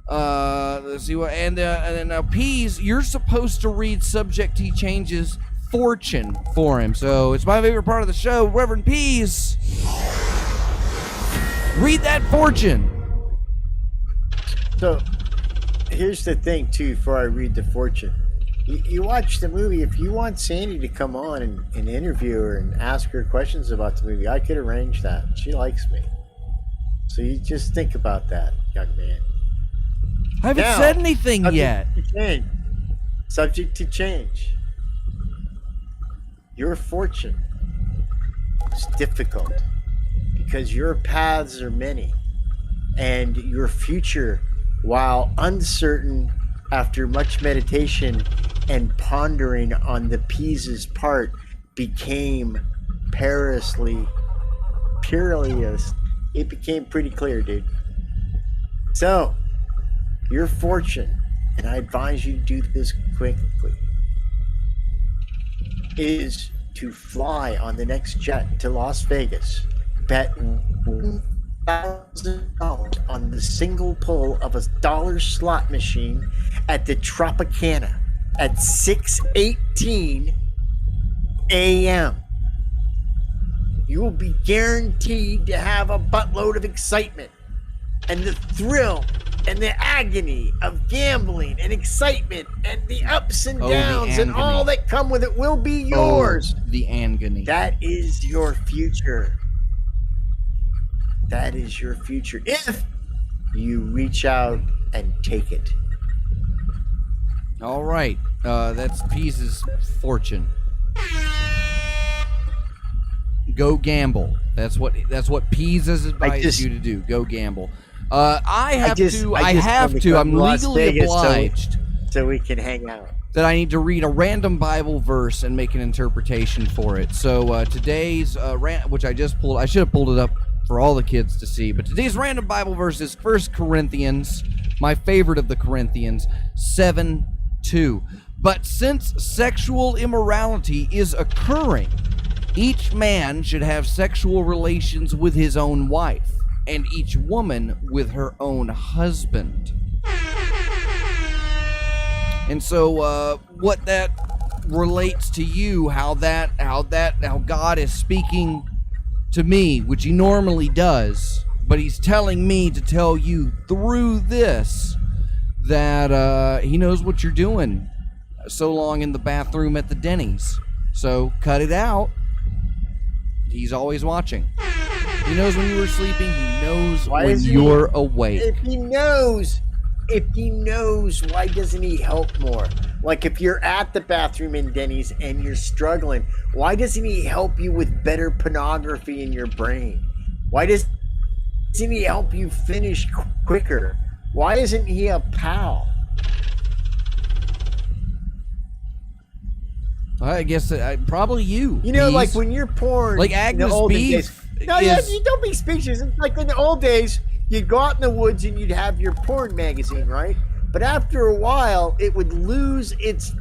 Let's see what. And then Peas, you're supposed to read Subject He Change's fortune for him. So it's my favorite part of the show. Reverend Pease, read that fortune. So here's the thing, too, before I read the fortune. You watch the movie. If you want Sandy to come on and interview her and ask her questions about the movie, I could arrange that. She likes me. So you just think about that, young man. I haven't said anything yet. Subject to change. Your fortune is difficult because your paths are many, and your future, while uncertain after much meditation and pondering on the Pease's part, became perilously. It became pretty clear, dude. So, your fortune, and I advise you to do this quickly, is to fly on the next jet to Las Vegas. Bet $1,000 on the single pull of a dollar slot machine at the Tropicana at 6:18 a.m. You will be guaranteed to have a buttload of excitement and the thrill and the agony of gambling and excitement and the ups and downs and all that come with it will be yours. The agony. That is your future. That is your future if you reach out and take it. All right. That's Pease's fortune. Go gamble. That's what Pease has advised you to do. Go gamble. I have to. I'm legally obliged. So we can hang out. That I need to read a random Bible verse and make an interpretation for it. So today's which I just pulled. I should have pulled it up for all the kids to see. But today's random Bible verse is 1 Corinthians, my favorite of the Corinthians, 7:2. But since sexual immorality is occurring, each man should have sexual relations with his own wife, and each woman with her own husband. And so, what that relates to you, how God is speaking to me, which He normally does, but He's telling me to tell you through this that He knows what you're doing so long in the bathroom at the Denny's. So cut it out. He's always watching. He knows when you were sleeping. He knows when you're awake. If he knows, why doesn't he help more? Like if you're at the bathroom in Denny's and you're struggling, why doesn't he help you with better pornography in your brain? Why doesn't he help you finish quicker? Why isn't he a pal? I guess probably you. You know, like when you're porn, like Agnes Beef. You don't be speechless. It's like in the old days, you'd go out in the woods and you'd have your porn magazine, right? But after a while, it would lose its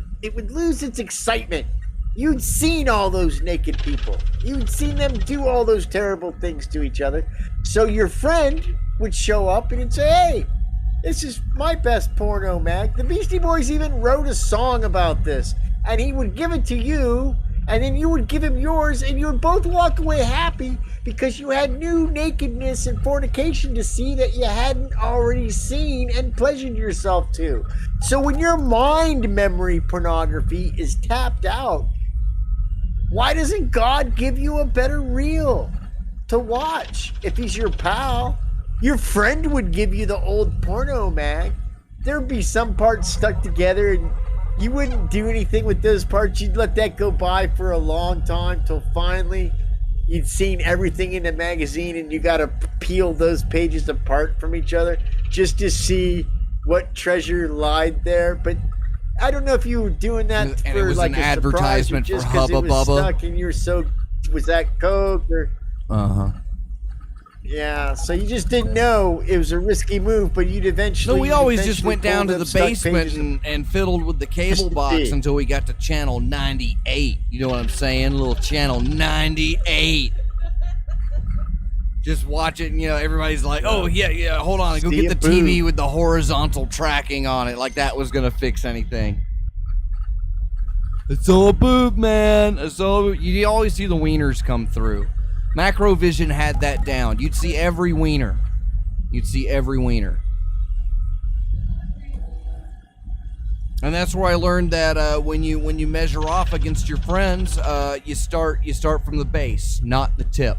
excitement. You'd seen all those naked people. You'd seen them do all those terrible things to each other. So your friend would show up and he'd say, "Hey, this is my best porno mag." The Beastie Boys even wrote a song about this. And he would give it to you, and then you would give him yours, and you would both walk away happy because you had new nakedness and fornication to see that you hadn't already seen and pleasured yourself to. So when your mind memory pornography is tapped out, why doesn't God give you a better reel to watch? If he's your pal, your friend would give you the old porno mag. There'd be some parts stuck together and you wouldn't do anything with those parts. You'd let that go by for a long time till finally you'd seen everything in the magazine and you got to peel those pages apart from each other just to see what treasure lied there. But I don't know if you were doing that and for it was like an a advertisement surprise or just for Hubba because it was Bubba. stuck and you're so, was that Coke or? Uh-huh. Yeah, so you just didn't know it was a risky move, but you'd eventually... No, we always just went down to the basement and fiddled with the cable box until we got to channel 98. You know what I'm saying? Little channel 98. Just watch it, and, you know, everybody's like, "Oh, yeah, hold on. Go get the TV with the horizontal tracking on it." Like that was going to fix anything. It's all boob, man. It's all. You always see the wieners come through. Macrovision had that down. You'd see every wiener. You'd see every wiener. And that's where I learned that when you measure off against your friends, you start from the base, not the tip.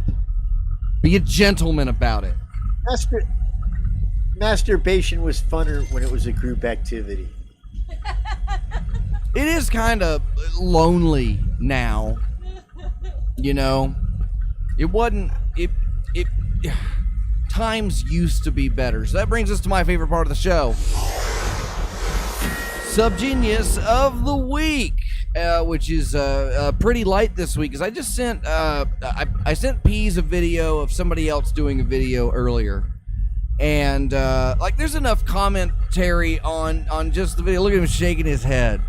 Be a gentleman about it. Masturbation was funner when it was a group activity. It is kind of lonely now. You know, it wasn't. It times used to be better. So that brings us to my favorite part of the show. Subgenius of the week, which is pretty light this week, because I just sent I sent Peas a video of somebody else doing a video earlier, and like there's enough commentary on just the video. Look at him shaking his head.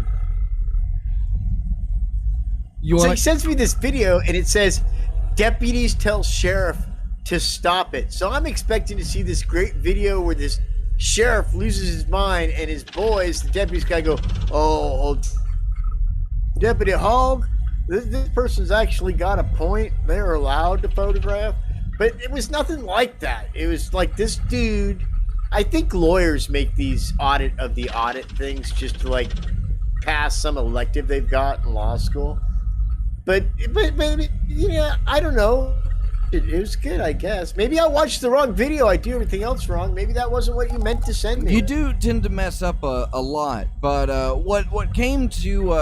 So he sends me this video, and it says, "Deputies tell sheriff to stop it." So I'm expecting to see this great video where this sheriff loses his mind, and his boys, the deputies, gotta go, "Oh, Deputy Hogg, this person's actually got a point. They're allowed to photograph." But it was nothing like that. It was like this dude. I think lawyers make these audit things just to like pass some elective they've got in law school. But yeah, I don't know. It was good, I guess. Maybe I watched the wrong video. I do everything else wrong. Maybe that wasn't what you meant to send me. You do tend to mess up a lot, but what came to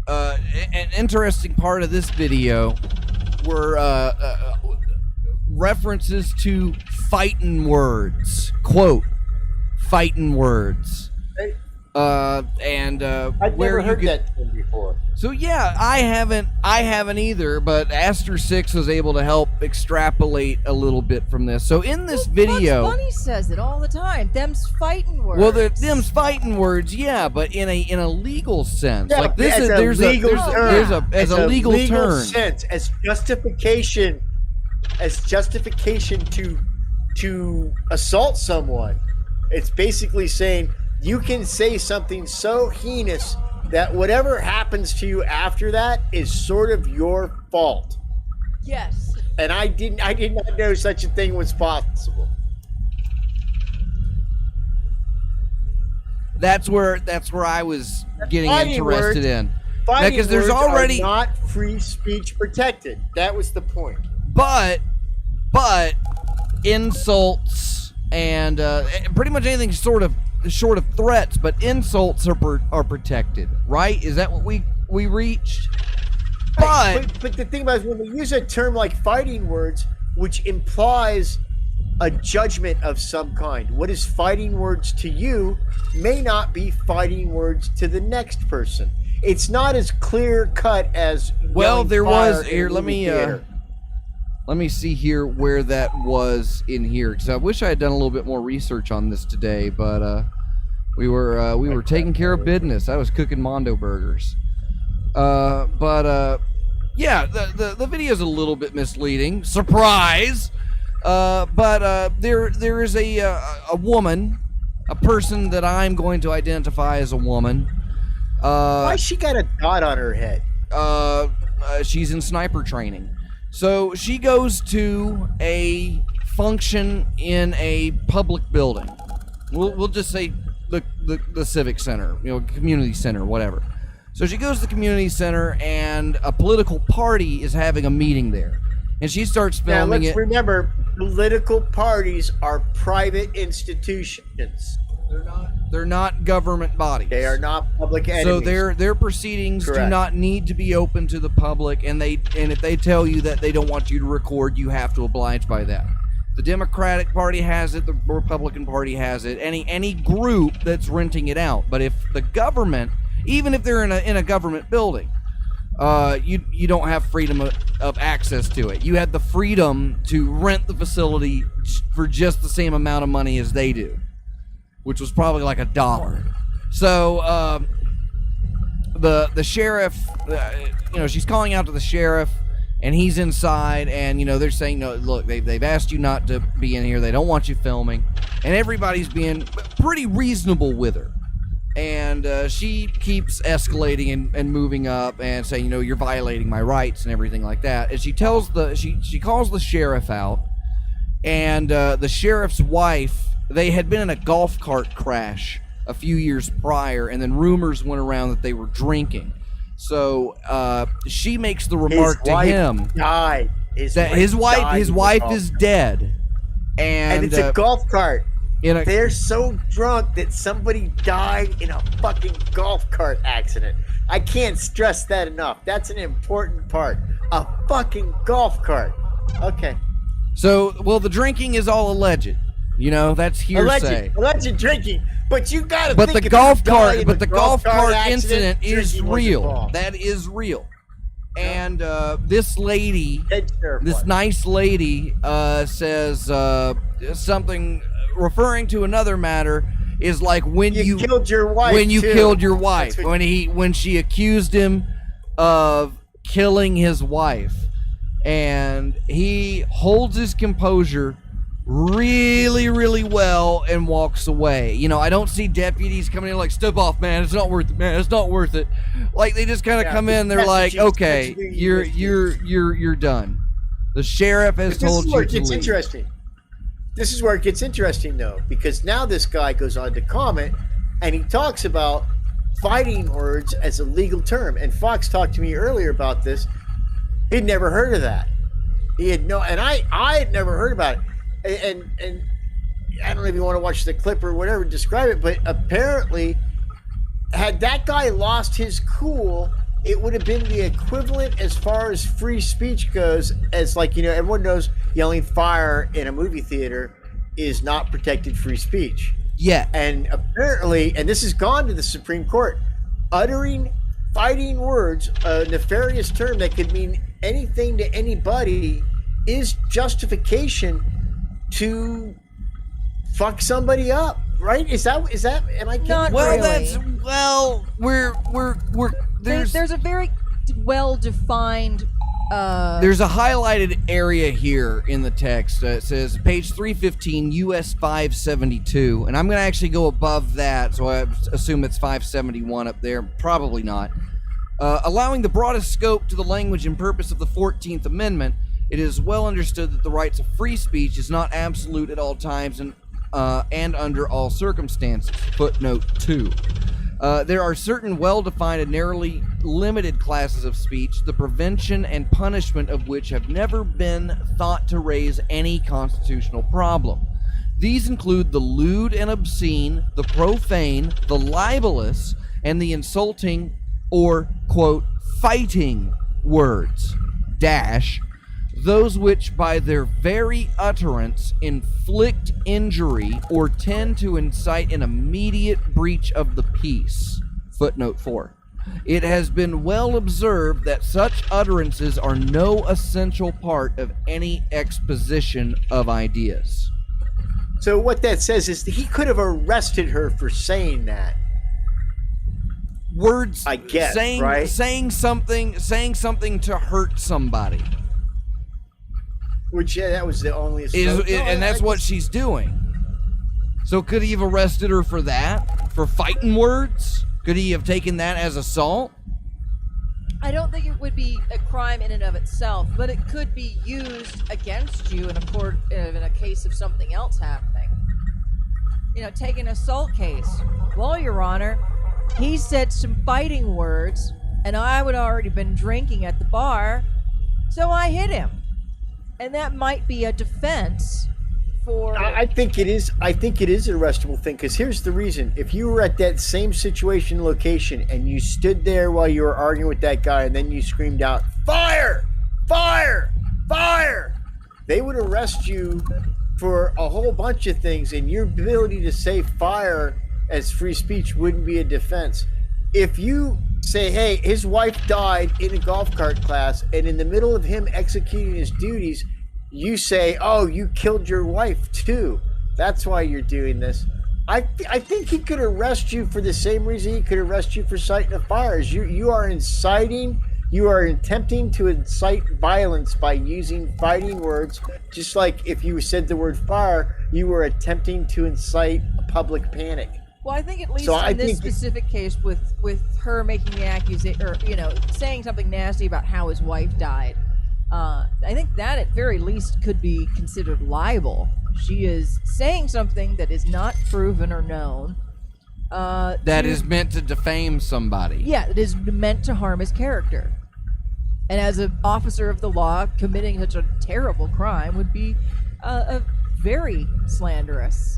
an interesting part of this video were references to fighting words. Quote, fighting words. I've never heard that term before. So yeah, I haven't either, but Aster 6 was able to help extrapolate a little bit from this. So in this video, Bugs Bunny says it all the time. Them's fighting words. Well, them's fighting words, yeah, but in a legal sense, Yeah, like this is as a legal term sense, as justification to assault someone. It's basically saying you can say something so heinous that whatever happens to you after that is sort of your fault. Yes. And I did not know such a thing was possible. That's where I was getting interested in. Fighting Because there's words already are not free speech protected. That was the point. But insults and pretty much anything short of threats, but insults are protected, right? Is that what we reached? But the thing about it is when we use a term like fighting words, which implies a judgment of some kind, what is fighting words to you may not be fighting words to the next person. It's not as clear cut as there was here. Let me see here where that was in here, because I wish I had done a little bit more research on this today, but we were taking care of business. I was cooking Mondo burgers. Yeah, the video is a little bit misleading. Surprise! But there is a woman, a person that I'm going to identify as a woman. Why she got a dot on her head? She's in sniper training. So she goes to a function in a public building. We'll just say the civic center, community center, whatever. So she goes to the community center, and a political party is having a meeting there, and she starts filming it. Now let's remember, political parties are private institutions. They're not government bodies. They are not public entities. So their proceedings do not need to be open to the public, and if they tell you that they don't want you to record, you have to oblige by that. The Democratic Party has it, the Republican Party has it, any group that's renting it out. But if the government, even if they're in a government building, you don't have freedom of access to it. You have the freedom to rent the facility for just the same amount of money as they do, which was probably like $1. So the sheriff, she's calling out to the sheriff, and he's inside, and they're saying, no, look, they've asked you not to be in here. They don't want you filming, and everybody's being pretty reasonable with her. And she keeps escalating and moving up and saying, you know, you're violating my rights and everything like that. And she tells she calls the sheriff out, and the sheriff's wife, they had been in a golf cart crash a few years prior, and then rumors went around that they were drinking. So she makes the remark to him died. His wife is dead, and it's a golf cart. In They're so drunk that somebody died in a fucking golf cart accident. I can't stress that enough. That's an important part. A fucking golf cart. Okay. So, well, the drinking is all alleged. You know, that's hearsay. Alleged drinking. But you gotta but think the golf cart, but the golf cart incident is drinking was real. involved. That is real. And this lady, Dead sheriff this was. nice lady, says something referring to another matter is like when you killed your wife. when you too. killed your wife, That's what- when she accused him of killing his wife, and he holds his composure really, really well and walks away. You know, I don't see deputies coming in like, step off, man. It's not worth it, man. It's not worth it. Like, they just kind of come in. They're like, okay, you're done. The sheriff has told you to leave. Interesting. This is where it gets interesting, though, because now this guy goes on to comment, and he talks about fighting words as a legal term. And Fox talked to me earlier about this. He'd never heard of that. He had no, and I had never heard about it. And I don't know if you want to watch the clip or whatever, describe it, but apparently, had that guy lost his cool, it would have been the equivalent as far as free speech goes, as like, you know, everyone knows yelling fire in a movie theater is not protected free speech. Yeah. And apparently, and this has gone to the Supreme Court, uttering fighting words, a nefarious term that could mean anything to anybody, is justification to fuck somebody up, right? Is that am I getting Not Well, really. that's we're There's a very well-defined. There's a highlighted area here in the text. It says page 315, US 572, and I'm going to actually go above that, so I assume it's 571 up there. Probably not. Allowing the broadest scope to the language and purpose of the 14th Amendment, it is well understood that the rights of free speech is not absolute at all times and under all circumstances. Footnote 2. There are certain well-defined and narrowly limited classes of speech, the prevention and punishment of which have never been thought to raise any constitutional problem. These include the lewd and obscene, the profane, the libelous, and the insulting or, quote, fighting words, dash, those which by their very utterance inflict injury or tend to incite an immediate breach of the peace. Footnote 4. It has been well observed that such utterances are no essential part of any exposition of ideas. So what that says is that he could have arrested her for saying that. Words, I guess, saying, right? saying something to hurt somebody. Which, yeah, that was the only... And that's what she's doing. So could he have arrested her for that? For fighting words? Could he have taken that as assault? I don't think it would be a crime in and of itself, but it could be used against you in a case of something else happening. You know, take an assault case. Well, Your Honor, he said some fighting words, and I would already been drinking at the bar, so I hit him. And that might be a defense for... I think it is. I think it is an arrestable thing, because here's the reason. If you were at that same situation location and you stood there while you were arguing with that guy and then you screamed out, fire, fire, fire, they would arrest you for a whole bunch of things, and your ability to say fire as free speech wouldn't be a defense. If you say, hey, his wife died in a golf cart class, and in the middle of him executing his duties, you say, oh, you killed your wife too. That's why you're doing this. I think he could arrest you for the same reason he could arrest you for citing a fire. You are attempting to incite violence by using fighting words, just like if you said the word fire, you were attempting to incite a public panic. Well, I think at least So I in this think- specific case, with her making the accusation, or saying something nasty about how his wife died, I think that at very least could be considered libel. She is saying something that is not proven or known. That is meant to defame somebody. Yeah, it is meant to harm his character. And as an officer of the law, committing such a terrible crime would be a very slanderous.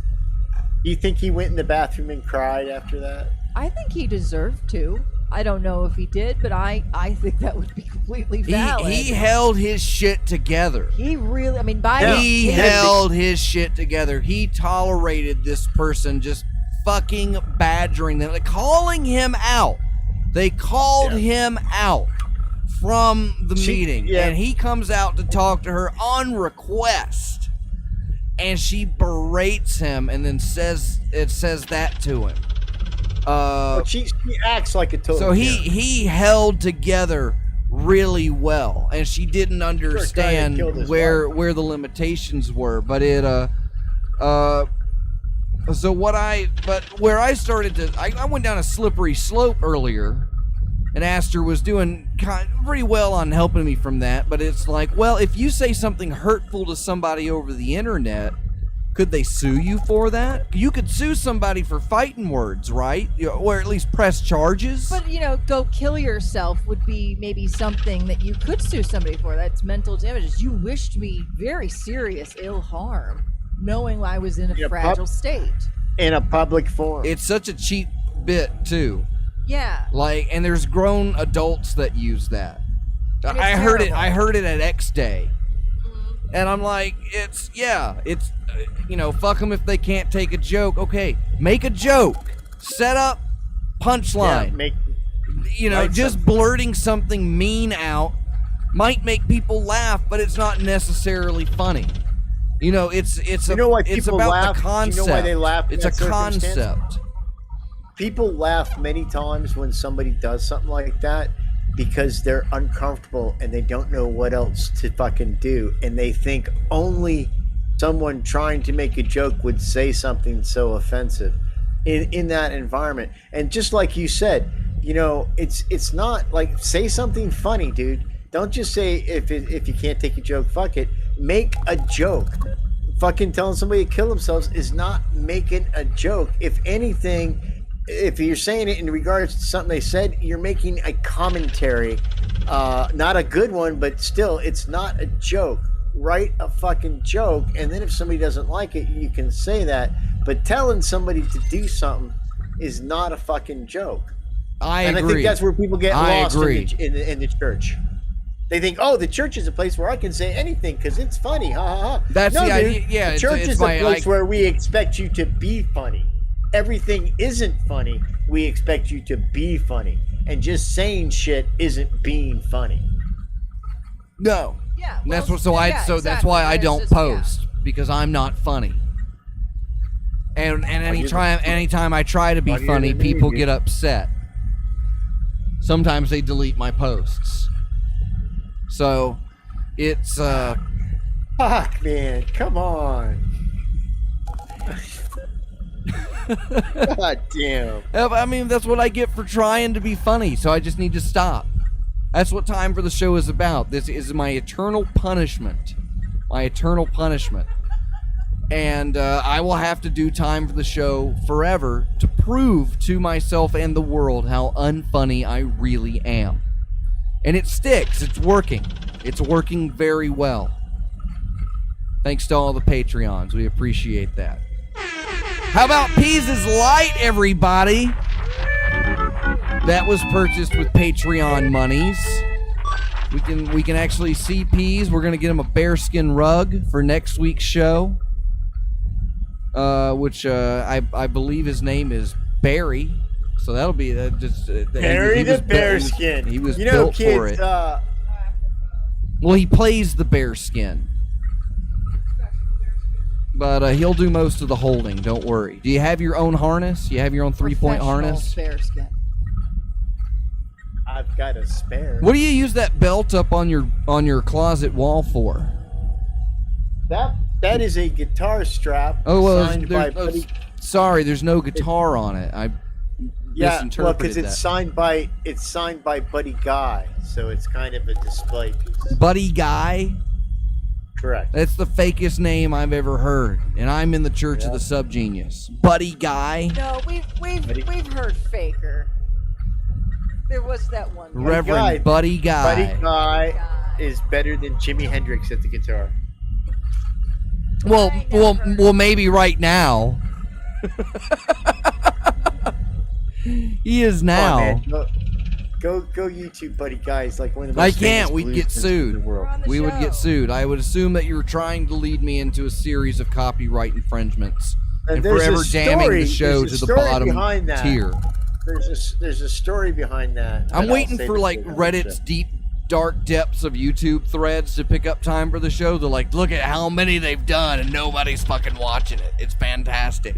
Do you think he went in the bathroom and cried after that? I think he deserved to. I don't know if he did, but I think that would be completely valid. He held his shit together. He really, I mean, by Yeah. He his held his shit together. He tolerated this person just fucking badgering them, like calling him out. They called him out from the meeting, and he comes out to talk to her on request, and she berates him, and then says that to him. But she acts like a total. So he held together really well, and she didn't understand where the limitations were. But where I started to, I went down a slippery slope earlier, and Aster was doing pretty well on helping me from that. But it's like, well, if you say something hurtful to somebody over the internet, could they sue you for that? You could sue somebody for fighting words, right? Or at least press charges. But, go kill yourself would be maybe something that you could sue somebody for. That's mental damages. You wished me very serious ill harm, knowing I was in a fragile state. In a public forum. It's such a cheap bit, too. Yeah. And there's grown adults that use that. I heard it at X Day. And I'm like, it's fuck them if they can't take a joke. Okay, make a joke. Set up punchline. Just blurting something mean out might make people laugh, but it's not necessarily funny. It's why it's people about laugh? the concept. You know why they laugh in It's a that circumstance? concept. People laugh many times when somebody does something like that because they're uncomfortable and they don't know what else to fucking do, and they think only someone trying to make a joke would say something so offensive in that environment. And just like you said, it's not like, say something funny, dude. Don't just say if you can't take a joke, fuck it. Make a joke. Fucking telling somebody to kill themselves is not making a joke. If anything, if you're saying it in regards to something they said, you're making a commentary. Not a good one, but still, it's not a joke. Write a fucking joke, and then if somebody doesn't like it, you can say that. But telling somebody to do something is not a fucking joke. I agree. And I think that's where people get lost in the church. They think, oh, the church is a place where I can say anything because it's funny. Ha ha ha. That's the idea. Yeah, the church is a place where we expect you to be funny. Everything isn't funny. We expect you to be funny. And just saying shit isn't being funny. No. Yeah. Well, that's why I don't post, because I'm not funny. And anytime I try to be funny, people get upset. Sometimes they delete my posts. So it's fuck, man, come on. God damn. I mean, that's what I get for trying to be funny, so I just need to stop. That's what Time for the Show is about. This is my eternal punishment. My eternal punishment. And I will have to do Time for the Show forever to prove to myself and the world how unfunny I really am. And it sticks. It's working. It's working very well. Thanks to all the Patreons. We appreciate that. How about Peas' Light, everybody? That was purchased with Patreon monies. We can actually see Peas. We're gonna get him a bearskin rug for next week's show, which I believe his name is Barry. So that'll be just Barry the bearskin. He was built kids, for it. Well, he plays the bearskin. But he'll do most of the holding, don't worry. Do you have your own harness? You have your own 3-point harness? Bearskin. I've got a spare. What do you use that belt up on your closet wall for? That is a guitar strap. Oh, well, Sorry, there's no guitar on it. I Yeah, well, misinterpreted because that. it's signed by Buddy Guy, so it's kind of a display piece. Buddy Guy? Correct. That's the fakest name I've ever heard, and I'm in the Church of the Subgenius. Buddy Guy? No, we've heard faker. There was that one. Reverend Buddy Guy. Buddy Guy is better than Jimi Hendrix at the guitar. Well, maybe right now. He is now. Come on, man. Go YouTube Buddy Guy. He's like one of the most I can't. famous We'd get bluesmen in sued. the world. On the We would show. get sued. I would assume that you were trying to lead me into a series of copyright infringements and there's a forever damning the show there's a to the story bottom behind that. tier. There's a story behind that. I'm and I'll waiting save for it like the Reddit's show. deep, dark depths of YouTube threads to pick up time for the show. They're like, look at how many they've done and nobody's fucking watching it. It's fantastic.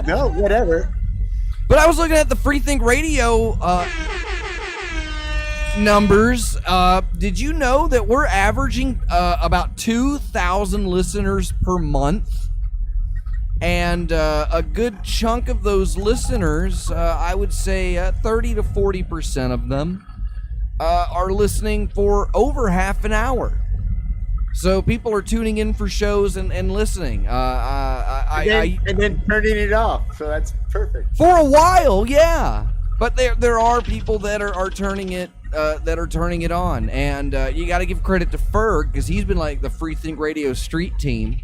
No, whatever. But I was looking at the Free Think Radio numbers. Did you know that we're averaging about 2,000 listeners per month? And a good chunk of those listeners, I would say 30 to 40% of them, are listening for over half an hour. So people are tuning in for shows and listening. And then turning it off. So that's perfect. For a while, yeah. But there are people that are turning it on, and you got to give credit to Ferg because he's been like the Free Think Radio street team.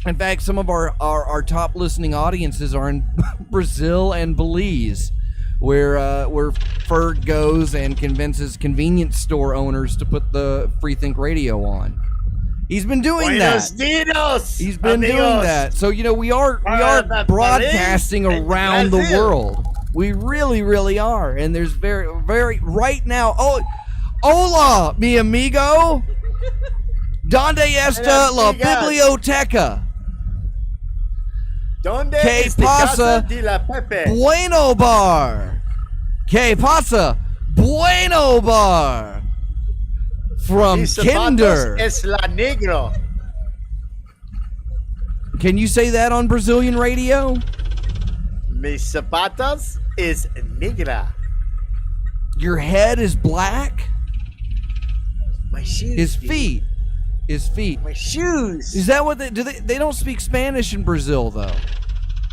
In fact, some of our top listening audiences are in Brazil and Belize, where Ferg goes and convinces convenience store owners to put the Free Think Radio on. He's been doing Buenos that. dias, He's been amigos. doing that. So we are broadcasting Belize and around the Brazil. world. We really, really are. And there's very right now. Oh, hola, mi amigo. Donde está la biblioteca? Donde ¿Qué es la pasa? casa de la Pepe? Bueno bar. ¿Qué pasa? Bueno bar. From Mis Kinder. zapatos es la negro. Can you say that on Brazilian radio? Mis zapatos is negra. Your head is black? My shoes. His dude. feet. His feet. My shoes. Is that what they don't speak Spanish in Brazil though?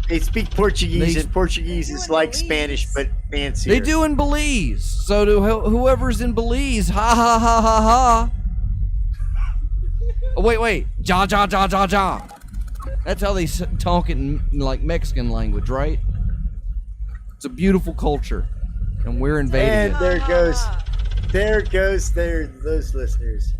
They speak Portuguese, They- and Portuguese is like Spanish, but fancier. They do in Belize. So to whoever's in Belize, ha ha ha ha ha. Oh, wait. Ja ja ja ja ja. That's how they talk in like Mexican language, right? It's a beautiful culture, and we're invading And it. there goes those listeners.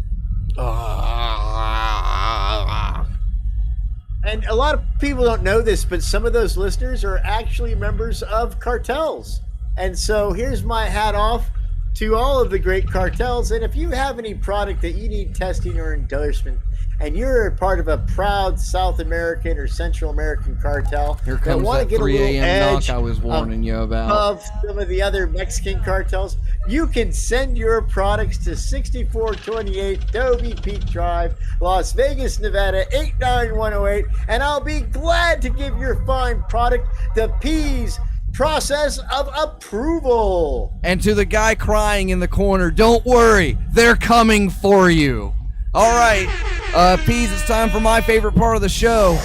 And a lot of people don't know this, but some of those listeners are actually members of cartels. And so here's my hat off to all of the great cartels. And if you have any product that you need testing or endorsement, and you're a part of a proud South American or Central American cartel Here that comes want to that get a 3 little a.m. edge knock I was warning you about. of some of the other Mexican cartels, you can send your products to 6428 Dobie Peak Drive, Las Vegas, Nevada 89108, and I'll be glad to give your fine product the P's process of approval. And to the guy crying in the corner, don't worry, they're coming for you. All right, Peas, it's time for my favorite part of the show.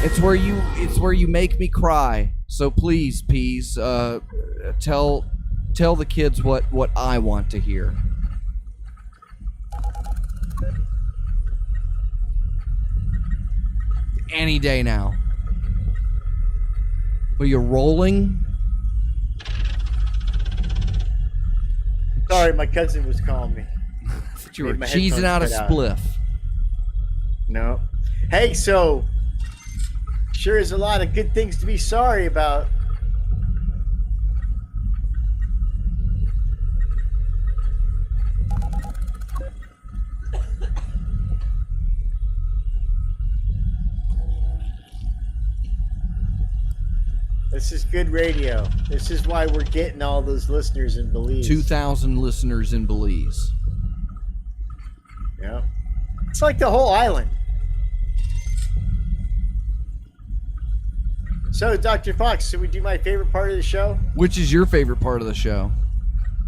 It's where you make me cry. So please, Peas, tell the kids what I want to hear. Any day now. Are you rolling? Sorry, my cousin was calling me. You were Made my cheesing headphones out a cut out. spliff. No. Hey, so sure is a lot of good things to be sorry about. This is good radio. This is why we're getting all those listeners in Belize. 2,000 listeners in Belize. Yeah. It's like the whole island. So, Dr. Fox, should we do my favorite part of the show? Which is your favorite part of the show?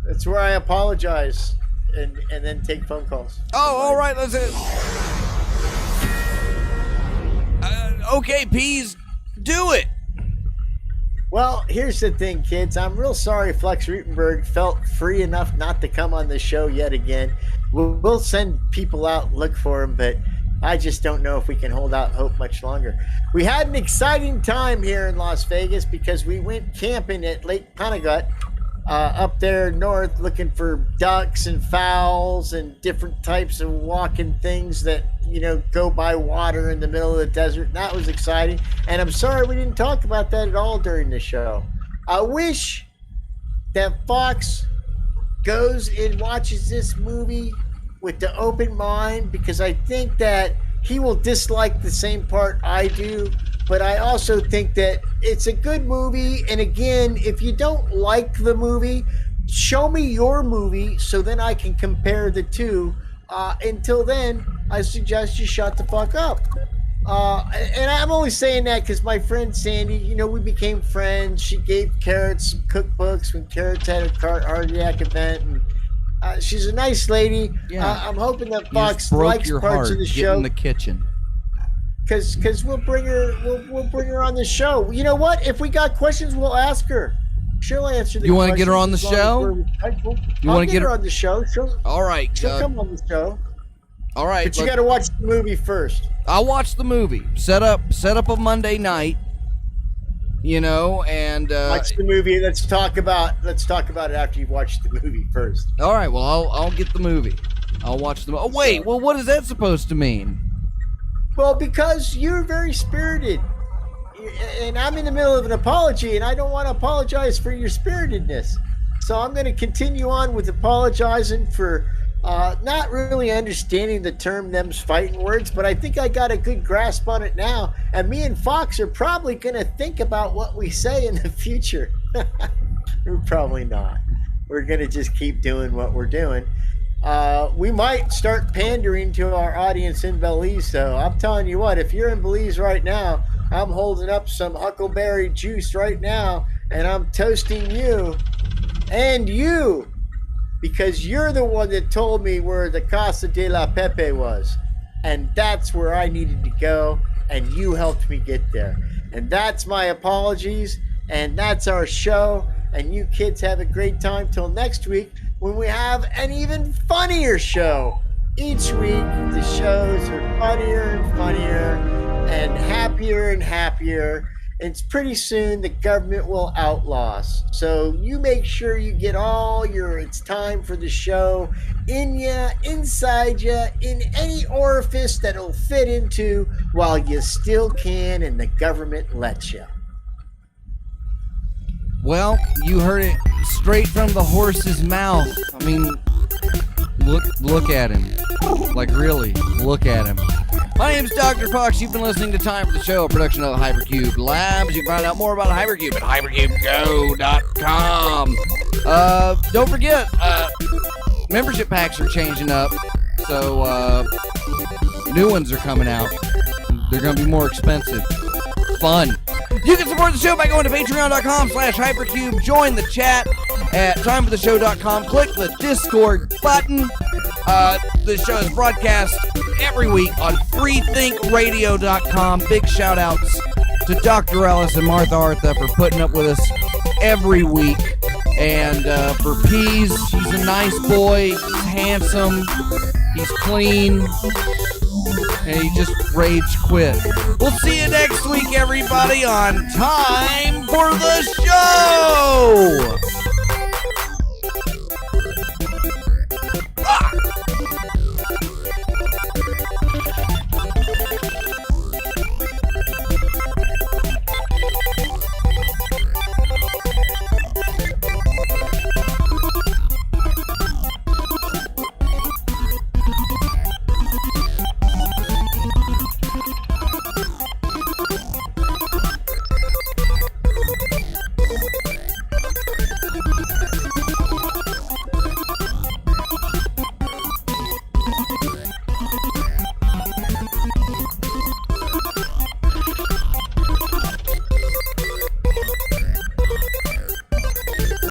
That's where I apologize and then take phone calls. Oh, all right. Let's okay, Peas, do it. Well, here's the thing, kids. I'm real sorry Flex Rutenberg felt free enough not to come on the show yet again. We'll send people out, look for him, but I just don't know if we can hold out hope much longer. We had an exciting time here in Las Vegas because we went camping at Lake Panagut, up there north, looking for ducks and fowls and different types of walking things that, you know, go by water in the middle of the desert. And that was exciting. And I'm sorry we didn't talk about that at all during the show. I wish that Fox goes and watches this movie with the open mind, because I think that he will dislike the same part I do, but I also think that it's a good movie. And again, if you don't like the movie, show me your movie so then I can compare the two. Until then, I suggest you shut the fuck up. And I'm only saying that because my friend Sandy, you know, we became friends. She gave Carrot some cookbooks when Carrot's had a cardiac event, and she's a nice lady. Yeah. I'm hoping that You Fox just broke likes your parts heart. of the Get show. in the kitchen. Because we'll bring her on the show. You know what? If we got questions, we'll ask her. She'll answer the questions. You want to get her on the as long as show? we're respectful. You I'll want to get her on the show? All right. She'll come on the show. All right. But you got to watch the movie first. I'll watch the movie. Set up a Monday night. You know, and Watch the movie. Let's talk about it after you've watched the movie first. all right. Well, I'll get the movie. I'll watch the. Oh wait. Well, what is that supposed to mean? Well, because you're very spirited, and I'm in the middle of an apology, and I don't want to apologize for your spiritedness. So I'm going to continue on with apologizing for not really understanding the term "them's fighting words," but I think I got a good grasp on it now. And me and Fox are probably going to think about what we say in the future. We're probably not. We're going to just keep doing what we're doing. We might start pandering to our audience in Belize, though. I'm telling you what, if you're in Belize right now, I'm holding up some huckleberry juice right now, and I'm toasting you and you, because you're the one that told me where the Casa de la Pepe was, and that's where I needed to go, and you helped me get there. And that's my apologies, and that's our show, and you kids have a great time till next week, when we have an even funnier show. Each week, the shows are funnier and funnier and happier. And it's pretty soon the government will outlaw us. So you make sure you get all your "it's time for the show" in ya, inside ya, in any orifice that'll fit into while you still can and the government lets you. Well, you heard it straight from the horse's mouth. I mean, look at him. Like, really, look at him. My name's Dr. Fox. You've been listening to Time for the Show, a production of Hypercube Labs. You can find out more about Hypercube at hypercubego.com. Don't forget, membership packs are changing up, so new ones are coming out. They're going to be more expensive. Fun. You can support the show by going to patreon.com/hypercube. Join the chat at timefortheshow.com. Click the Discord button. The show is broadcast every week on freethinkradio.com. Big shout outs to Dr. Ellis and Martha Artha for putting up with us every week. And for Peas, he's a nice boy. He's handsome. He's clean. And he just rage quit. We'll see you next week, everybody, on Time for the Show!